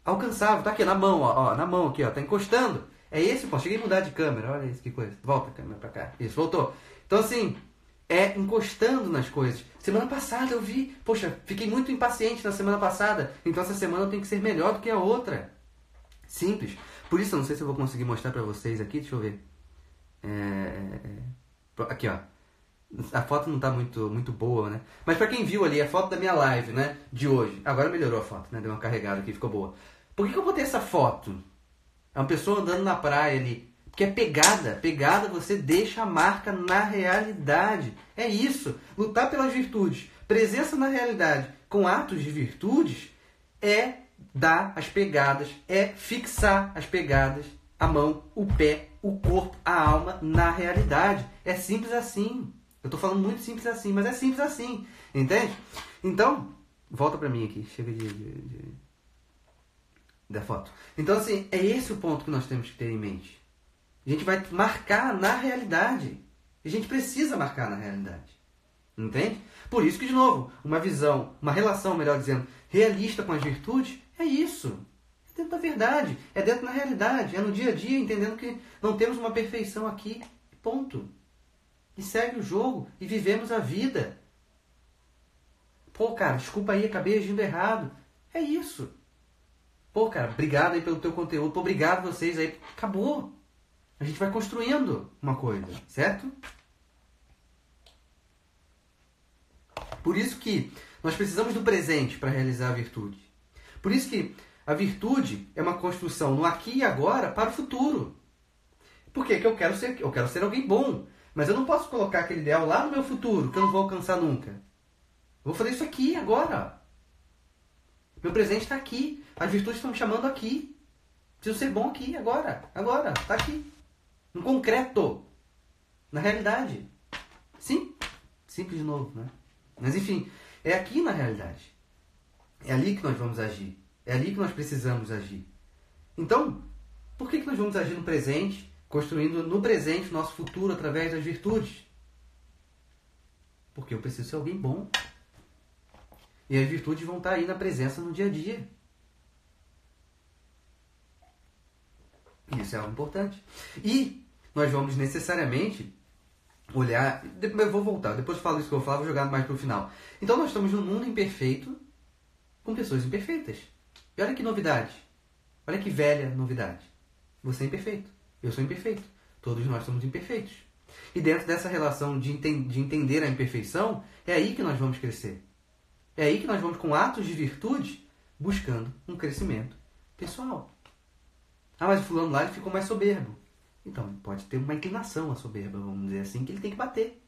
Alcançável, tá aqui na mão, ó, na mão aqui, ó, tá encostando. É esse o ponto. Cheguei a mudar de câmera, olha isso, que coisa. Volta a câmera pra cá. Isso, voltou. Então assim, é encostando nas coisas. Semana passada eu vi, poxa, fiquei muito impaciente na semana passada, então essa semana eu tenho que ser melhor do que a outra. Simples. Por isso, eu não sei se eu vou conseguir mostrar pra vocês aqui, deixa eu ver. Aqui, ó. A foto não tá muito boa, né? Mas pra quem viu ali, a foto da minha live, né? De hoje. Agora melhorou a foto, né? Deu uma carregada aqui, ficou boa. Por que eu botei essa foto? É uma pessoa andando na praia ali. Porque é pegada. Pegada você deixa a marca na realidade. É isso. Lutar pelas virtudes. Presença na realidade com atos de virtudes é dar as pegadas, é fixar as pegadas, a mão, o pé, o corpo, a alma na realidade. É simples assim. Eu estou falando muito simples assim, mas é simples assim. Entende? Então, volta para mim aqui. Chega da foto. Então, assim, é esse o ponto que nós temos que ter em mente. A gente vai marcar na realidade. A gente precisa marcar na realidade. Entende? Por isso que, de novo, uma visão, uma relação, melhor dizendo, realista com as virtudes, é isso. É dentro da verdade. É dentro da realidade. É no dia a dia, entendendo que não temos uma perfeição aqui. Ponto. E segue o jogo. E vivemos a vida. Pô, cara, desculpa aí, acabei agindo errado. É isso. Pô, cara, obrigado aí pelo teu conteúdo. Pô, obrigado vocês aí. Acabou. A gente vai construindo uma coisa, certo? Por isso que nós precisamos do presente para realizar a virtude. Por isso que a virtude é uma construção no aqui e agora para o futuro. Por quê? Porque eu quero ser alguém bom. Mas eu não posso colocar aquele ideal lá no meu futuro, que eu não vou alcançar nunca. Eu vou fazer isso aqui, agora. Meu presente está aqui. As virtudes estão me chamando aqui. Preciso ser bom aqui, agora. Agora, está aqui. No concreto. Na realidade. Sim? Simples de novo, né? Mas enfim, é aqui na realidade. É ali que nós vamos agir. É ali que nós precisamos agir. Então, por que nós vamos agir no presente, construindo no presente o nosso futuro através das virtudes? Porque eu preciso ser alguém bom. E as virtudes vão estar aí na presença no dia a dia. Isso é algo importante. E nós vamos necessariamente olhar... Eu vou voltar, depois eu falo isso que eu vou falar, vou jogar mais para o final. Então nós estamos num mundo imperfeito com pessoas imperfeitas. E olha que novidade. Olha que velha novidade. Você é imperfeito. Eu sou imperfeito. Todos nós somos imperfeitos. E dentro dessa relação de entender a imperfeição, é aí que nós vamos crescer. É aí que nós vamos, com atos de virtude, buscando um crescimento pessoal. Ah, mas o fulano lá ele ficou mais soberbo. Então, pode ter uma inclinação à soberba, vamos dizer assim, que ele tem que bater.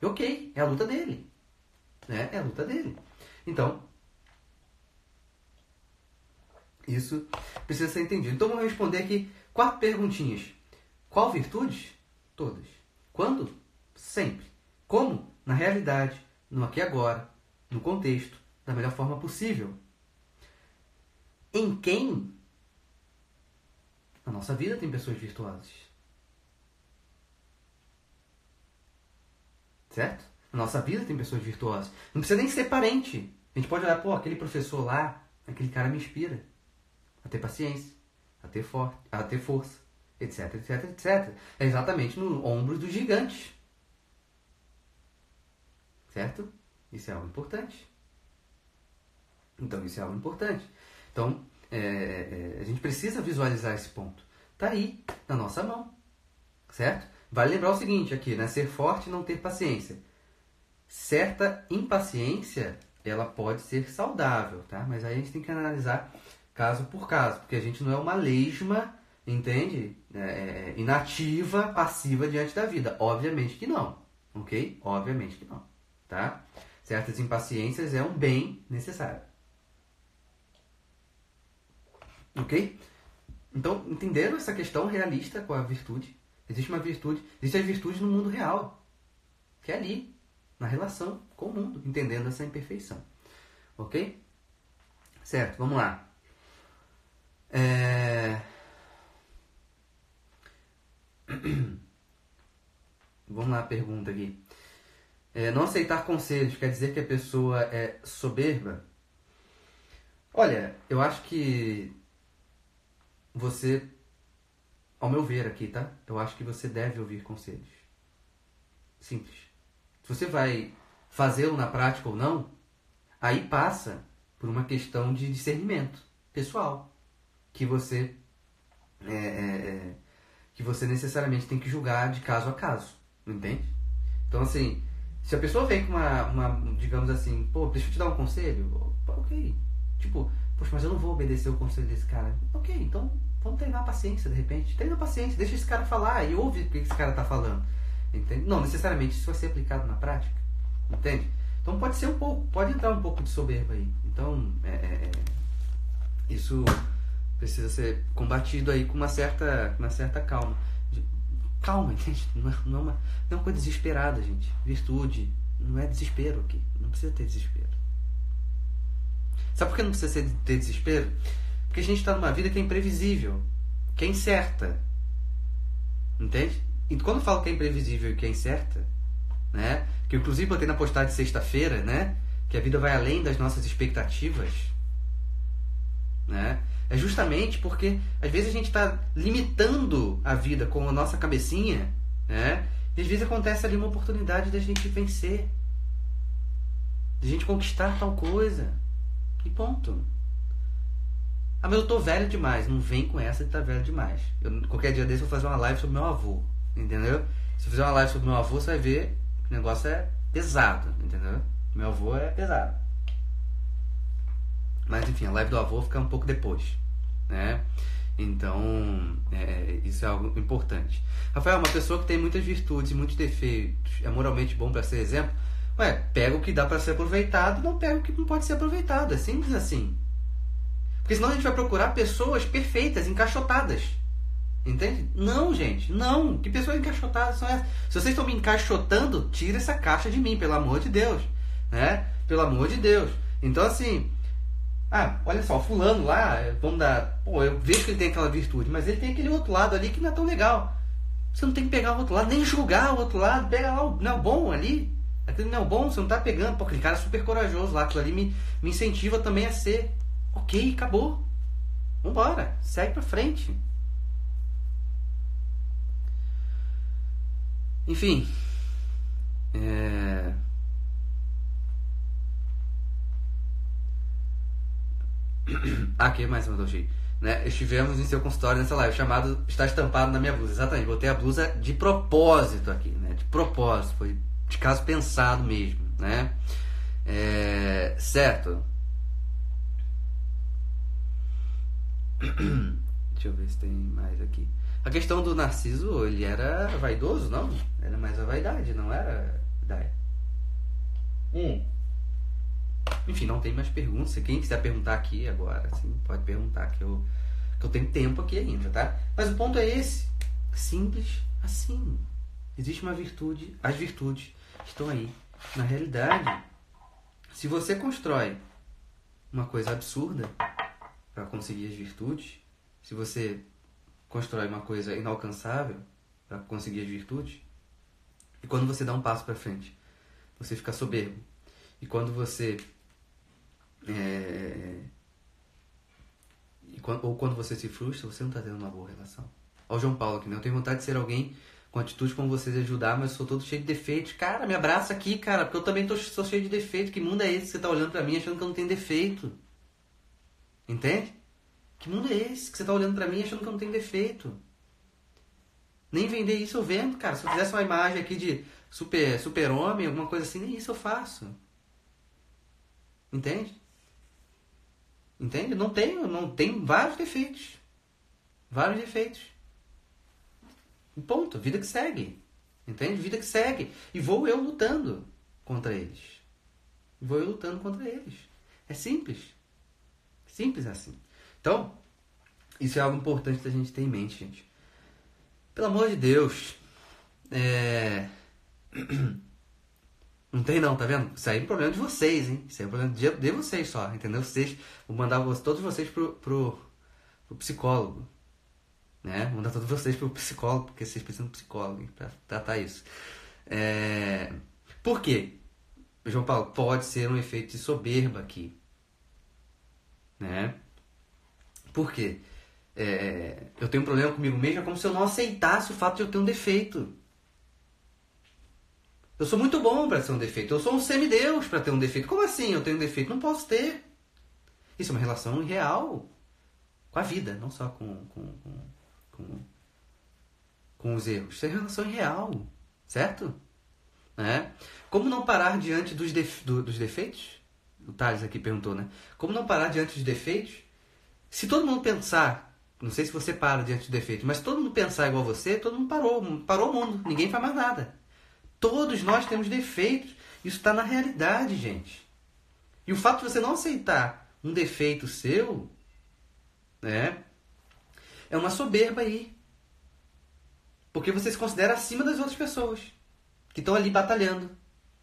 E ok, é a luta dele. Né? É a luta dele. Então, isso precisa ser entendido. Então, vamos responder aqui 4 perguntinhas. Qual virtudes? Todas. Quando? Sempre. Como? Na realidade, no aqui e agora, no contexto, da melhor forma possível. Em quem? Na nossa vida tem pessoas virtuosas. Certo? Na nossa vida tem pessoas virtuosas. Não precisa nem ser parente. A gente pode olhar, pô, aquele professor lá, aquele cara me inspira a ter paciência, a ter força, etc, etc, etc. É exatamente no ombro dos gigantes. Certo? Isso é algo importante. Então, isso é algo importante. Então, a gente precisa visualizar esse ponto. Está aí, na nossa mão. Certo? Vale lembrar o seguinte aqui, né? Ser forte e não ter paciência. Certa impaciência, ela pode ser saudável, tá? Mas aí a gente tem que analisar caso por caso, porque a gente não é uma lesma, entende? Inativa, passiva diante da vida. Obviamente que não, ok? Obviamente que não, tá? Certas impaciências é um bem necessário. Ok? Então, entenderam essa questão realista com a virtude? Existe uma virtude, existe a virtude no mundo real, que é ali, na relação com o mundo, entendendo essa imperfeição. Ok? Certo, vamos lá. Vamos lá, a pergunta aqui. Não aceitar conselhos quer dizer que a pessoa é soberba? Olha, eu acho que você, ao meu ver aqui, tá? Eu acho que você deve ouvir conselhos. Simples. Se você vai fazê-lo na prática ou não, aí passa por uma questão de discernimento pessoal, que você necessariamente tem que julgar de caso a caso, entende? Então, assim, se a pessoa vem com uma digamos assim, pô, deixa eu te dar um conselho, ok, tipo, poxa, mas eu não vou obedecer o conselho desse cara, ok, então vamos treinar a paciência, de repente, treina a paciência, deixa esse cara falar e ouve o que esse cara tá falando, entende? Não necessariamente isso vai ser aplicado na prática, entende? Então pode ser pode entrar um pouco de soberba aí, então isso precisa ser combatido aí com uma certa calma. Calma, gente. Não é uma coisa desesperada, gente. Virtude não é desespero aqui. Não precisa ter desespero. Sabe por que não precisa ter desespero? Porque a gente está numa vida que é imprevisível, que é incerta. Entende? E quando eu falo que é imprevisível e que é incerta, né? Que inclusive botei na postagem de sexta-feira, né? Que a vida vai além das nossas expectativas, né? É justamente porque às vezes a gente está limitando a vida com a nossa cabecinha, né? E às vezes acontece ali uma oportunidade da gente vencer, de a gente conquistar tal coisa. E ponto. Ah, mas eu tô velho demais. Não vem com essa de tá velho demais. Qualquer dia desse eu vou fazer uma live sobre meu avô, entendeu? Se eu fizer uma live sobre meu avô, você vai ver que o negócio é pesado, entendeu? Meu avô é pesado. Mas enfim, a live do avô fica um pouco depois, né? Então, isso é algo importante. Rafael, uma pessoa que tem muitas virtudes e muitos defeitos, é moralmente bom para ser exemplo? Ué, pega o que dá para ser aproveitado, não pega o que não pode ser aproveitado. É simples assim. Porque senão a gente vai procurar pessoas perfeitas, encaixotadas. Entende? Não, gente, não. Que pessoas encaixotadas são essas? Se vocês estão me encaixotando, tira essa caixa de mim, pelo amor de Deus, né? Pelo amor de Deus. Então, assim, olha só, fulano lá, vamos dar... Pô, eu vejo que ele tem aquela virtude, mas ele tem aquele outro lado ali que não é tão legal. Você não tem que pegar o outro lado, nem julgar o outro lado. Pega lá o não bom ali. Aquele não bom, você não tá pegando. Pô, aquele cara é super corajoso lá. Aquilo ali me incentiva também a ser. Ok, acabou. Vambora, segue pra frente. Enfim. Aqui mais uma doji, né? Estivemos em seu consultório nessa live, chamado Está Estampado na Minha Blusa. Exatamente, botei a blusa de propósito aqui, né? De propósito, foi de caso pensado mesmo, né? Certo. Deixa eu ver se tem mais aqui. A questão do Narciso, ele era vaidoso, não? Era mais a vaidade, não era ideia. Enfim, não tem mais perguntas. Quem quiser perguntar aqui agora, assim, pode perguntar, que eu tenho tempo aqui ainda, tá? Mas o ponto é esse. Simples assim. Existe uma virtude, as virtudes estão aí. Na realidade, se você constrói uma coisa absurda para conseguir as virtudes, se você constrói uma coisa inalcançável para conseguir as virtudes, e quando você dá um passo para frente, você fica soberbo. E quando você ou quando você se frustra, você não está tendo uma boa relação. Olha o João Paulo aqui, né? Eu tenho vontade de ser alguém com atitude como você de ajudar, mas eu sou todo cheio de defeitos. Cara, me abraça aqui, cara, porque eu também sou cheio de defeitos. Que mundo é esse que você está olhando para mim achando que eu não tenho defeito? Entende? Que mundo é esse que você está olhando para mim achando que eu não tenho defeito? Nem vender isso eu vendo, cara. Se eu fizesse uma imagem aqui de super-homem, alguma coisa assim, nem isso eu faço. Entende? Entende? Não tem vários defeitos. Vários defeitos. E ponto. Vida que segue. Entende? Vida que segue. E vou eu lutando contra eles. É simples. Simples assim. Então, isso é algo importante da gente ter em mente, gente. Pelo amor de Deus. Não tem não, tá vendo? Isso aí é um problema de vocês, hein? Isso aí é um problema de vocês só, entendeu? Vou mandar todos vocês pro psicólogo. Né? Vou mandar todos vocês pro psicólogo, porque vocês precisam de psicólogo, hein, pra tratar isso. Por quê? João Paulo, pode ser um efeito de soberba aqui. Né? Por quê? Eu tenho um problema comigo mesmo, é como se eu não aceitasse o fato de eu ter um defeito. Eu sou muito bom para ter um defeito. Eu sou um semideus para ter um defeito. Como assim eu tenho um defeito? Não posso ter. Isso é uma relação real com a vida, não só com os erros. Isso é relação real, certo? Né? Como não parar diante dos defeitos? O Thales aqui perguntou, né? Como não parar diante dos defeitos? Se todo mundo pensar, não sei se você para diante dos defeitos, mas se todo mundo pensar igual você, todo mundo parou o mundo. Ninguém faz mais nada. Todos nós temos defeitos. Isso está na realidade, gente. E o fato de você não aceitar um defeito seu, né, é uma soberba aí. Porque você se considera acima das outras pessoas que estão ali batalhando,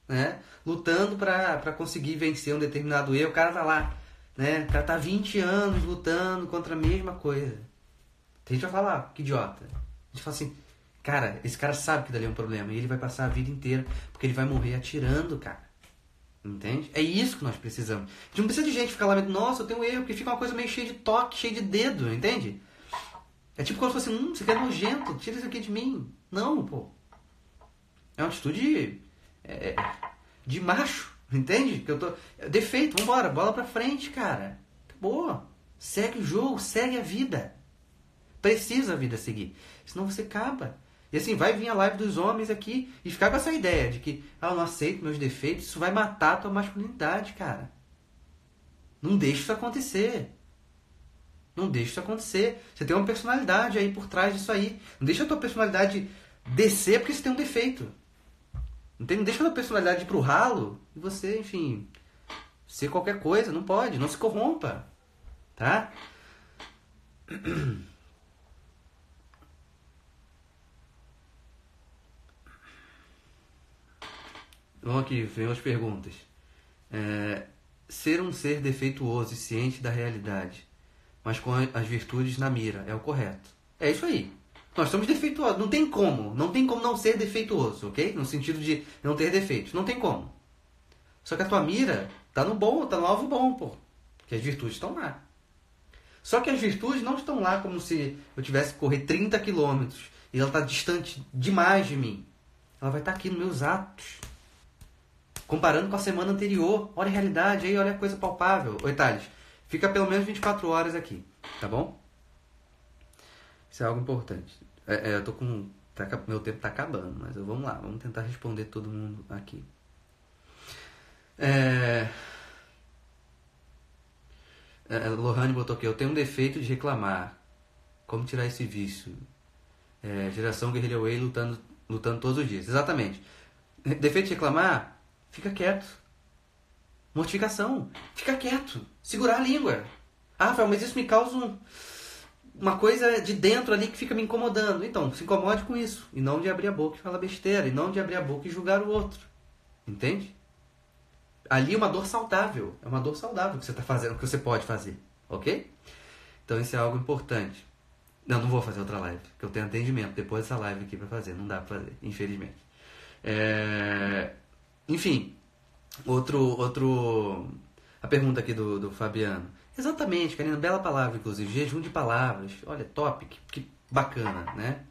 né, lutando para conseguir vencer um determinado erro. O cara tá lá, né, o cara tá 20 anos lutando contra a mesma coisa. Tem gente que vai falar, que idiota. A gente fala assim, cara, esse cara sabe que dali é um problema e ele vai passar a vida inteira porque ele vai morrer atirando, cara. Entende? É isso que nós precisamos. A gente não precisa de gente ficar lá, nossa, eu tenho um erro, porque fica uma coisa meio cheia de toque, cheia de dedo, entende? É tipo como se fosse, isso aqui é nojento, tira isso aqui de mim. Não, pô. É uma atitude de macho, entende? Que eu tô... Defeito, vambora, bola pra frente, cara. Acabou. Segue o jogo, segue a vida. Precisa a vida seguir. Senão você acaba. E assim, vai vir a live dos homens aqui e ficar com essa ideia de que, eu não aceito meus defeitos, isso vai matar a tua masculinidade, cara. Não deixe isso acontecer. Não deixe isso acontecer. Você tem uma personalidade aí por trás disso aí. Não deixa a tua personalidade descer porque você tem um defeito. Não deixa a tua personalidade ir pro ralo e você, enfim, ser qualquer coisa. Não pode, não se corrompa. Tá? Vamos aqui, vem as perguntas. Ser um ser defeituoso e ciente da realidade, mas com as virtudes na mira, é o correto. É isso aí. Nós somos defeituosos. Não tem como não ser defeituoso, ok? No sentido de não ter defeitos. Não tem como. Só que a tua mira tá no bom, tá no alvo bom, pô. Porque as virtudes estão lá. Só que as virtudes não estão lá como se eu tivesse que correr 30 quilômetros e ela está distante demais de mim. Ela vai estar aqui nos meus atos. Comparando com a semana anterior. Olha a realidade aí, olha a coisa palpável. Oi, Thales, fica pelo menos 24 horas aqui, tá bom? Isso é algo importante. Eu tô com... meu tempo tá acabando, mas vamos lá. Vamos tentar responder todo mundo aqui. Lohane botou aqui. Eu tenho um defeito de reclamar. Como tirar esse vício? Geração Guerrilla Way lutando todos os dias. Exatamente. Defeito de reclamar... Fica quieto. Mortificação. Fica quieto. Segurar a língua. Rafael, mas isso me causa uma coisa de dentro ali que fica me incomodando. Então, se incomode com isso. E não de abrir a boca e falar besteira. E não de abrir a boca e julgar o outro. Entende? Ali é uma dor saudável. É uma dor saudável que você está fazendo, que você pode fazer. Ok? Então, isso é algo importante. Não vou fazer outra live. Porque eu tenho atendimento depois dessa live aqui para fazer. Não dá para fazer, infelizmente. Enfim, a pergunta aqui do Fabiano. Exatamente, Karina, bela palavra, inclusive. Jejum de palavras. Olha, top, que bacana, né?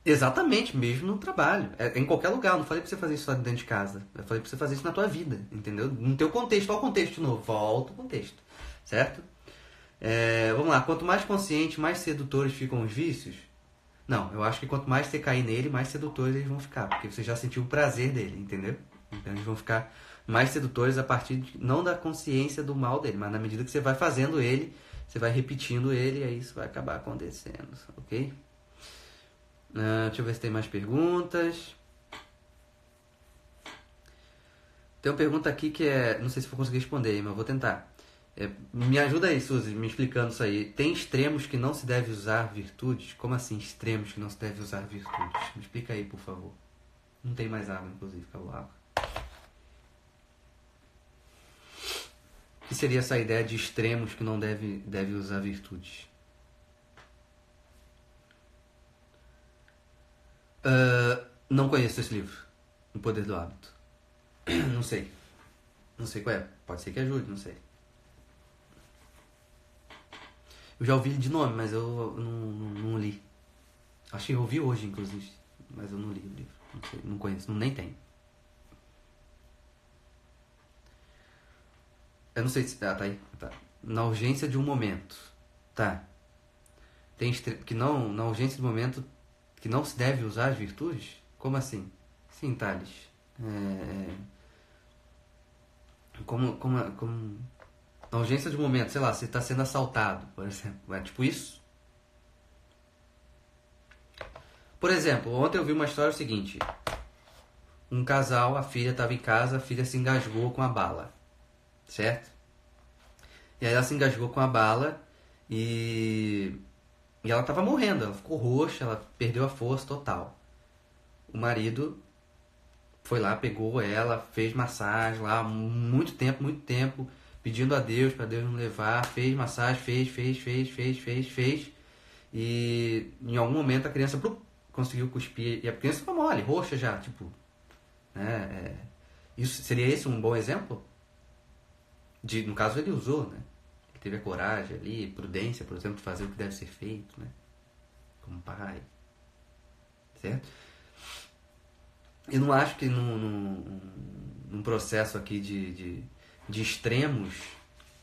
Exatamente, mesmo no trabalho. Em qualquer lugar. Eu não falei pra você fazer isso só dentro de casa. Eu falei pra você fazer isso na tua vida, entendeu? No teu contexto. Olha o contexto de novo. Volta o contexto, certo? Vamos lá, quanto mais consciente, mais sedutores ficam os vícios? Não, eu acho que quanto mais você cair nele, mais sedutores eles vão ficar, porque você já sentiu o prazer dele, entendeu? Então eles vão ficar mais sedutores a partir não da consciência do mal dele, mas na medida que você vai fazendo ele, você vai repetindo ele, e aí isso vai acabar acontecendo, ok? Deixa eu ver se tem mais perguntas. Tem uma pergunta aqui que não sei se vou conseguir responder, mas eu vou tentar. Me ajuda aí, Suzy, me explicando isso aí. Tem extremos que não se deve usar virtudes? Como assim extremos que não se deve usar virtudes? Me explica aí, por favor. Não tem mais água, inclusive, acabou a água. O que seria essa ideia de extremos que não deve usar virtudes? Não conheço esse livro, O Poder do Hábito. Não sei. Não sei qual é. Pode ser que ajude, não sei. Eu já ouvi de nome, mas eu não li. Acho que eu ouvi hoje, inclusive. Mas eu não li o livro. Não sei, não conheço, nem tenho. Eu não sei se... tá aí. Tá. Na urgência de um momento. Tá. Tem que não... Na urgência de um momento que não se deve usar as virtudes? Como assim? Sim, Thales. Como na urgência de um momento, sei lá, você está sendo assaltado, por exemplo. É tipo isso? Por exemplo, ontem eu vi uma história seguinte. Um casal, a filha estava em casa, a filha se engasgou com a bala. Certo? E aí ela se engasgou com a bala e ela estava morrendo. Ela ficou roxa, ela perdeu a força total. O marido foi lá, pegou ela, fez massagem lá, muito tempo, pedindo a Deus, para Deus não levar, fez massagem, fez. E em algum momento a criança conseguiu cuspir, e a criança ficou mole, roxa já, tipo. Seria esse um bom exemplo? No caso ele usou, né? Ele teve a coragem ali, prudência, por exemplo, de fazer o que deve ser feito, né? Como pai. Certo? Eu não acho que num processo aqui de extremos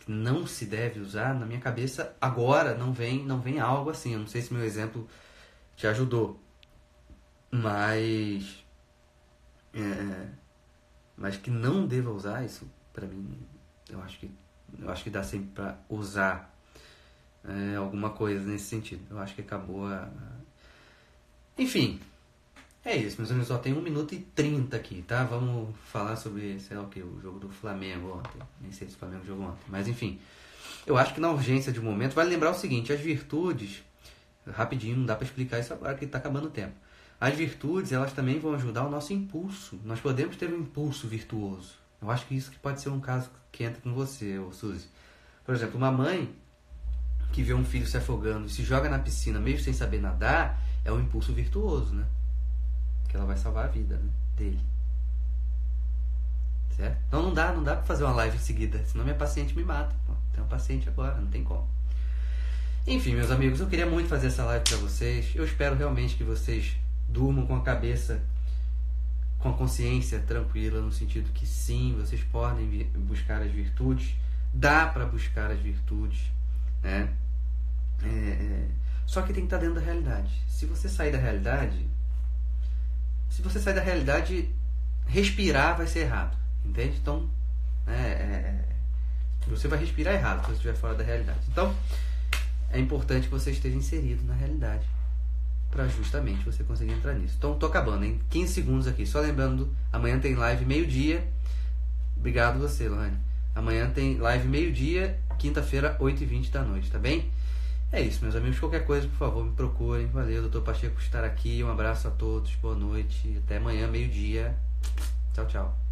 que não se deve usar, na minha cabeça agora não vem algo assim. Eu não sei se meu exemplo te ajudou, mas que não deva usar isso, pra mim, eu acho que dá sempre pra usar alguma coisa nesse sentido. Eu acho que acabou Enfim, é isso, meus amigos, só tem 1 minuto e 30 aqui, tá? Vamos falar sobre, sei lá o que, o jogo do Flamengo ontem. Nem sei se o Flamengo jogou ontem, mas enfim. Eu acho que na urgência de um momento, vale lembrar o seguinte, as virtudes, rapidinho, não dá pra explicar isso agora que tá acabando o tempo. As virtudes, elas também vão ajudar o nosso impulso. Nós podemos ter um impulso virtuoso. Eu acho que isso que pode ser um caso que entra com você, ô Suzy. Por exemplo, uma mãe que vê um filho se afogando e se joga na piscina mesmo sem saber nadar, é um impulso virtuoso, né? Que ela vai salvar a vida, né, dele. Certo? Então não dá pra fazer uma live em seguida, senão minha paciente me mata. Pô, tem um paciente agora, não tem como. Enfim, meus amigos, eu queria muito fazer essa live pra vocês. Eu espero realmente que vocês durmam com a cabeça, com a consciência tranquila, no sentido que sim, vocês podem buscar as virtudes, dá pra buscar as virtudes, né? Só que tem que estar dentro da realidade. Se você sair da realidade, respirar vai ser errado, entende? Então, você vai respirar errado se você estiver fora da realidade. Então, é importante que você esteja inserido na realidade para justamente você conseguir entrar nisso. Então, tô acabando, em 15 segundos aqui. Só lembrando, amanhã tem live meio-dia. Obrigado você, Lohane. Amanhã tem live meio-dia, quinta-feira, 8h20 da noite, tá bem? É isso, meus amigos. Qualquer coisa, por favor, me procurem. Valeu, Dr. Pacheco, por estar aqui. Um abraço a todos. Boa noite. Até amanhã, meio-dia. Tchau, tchau.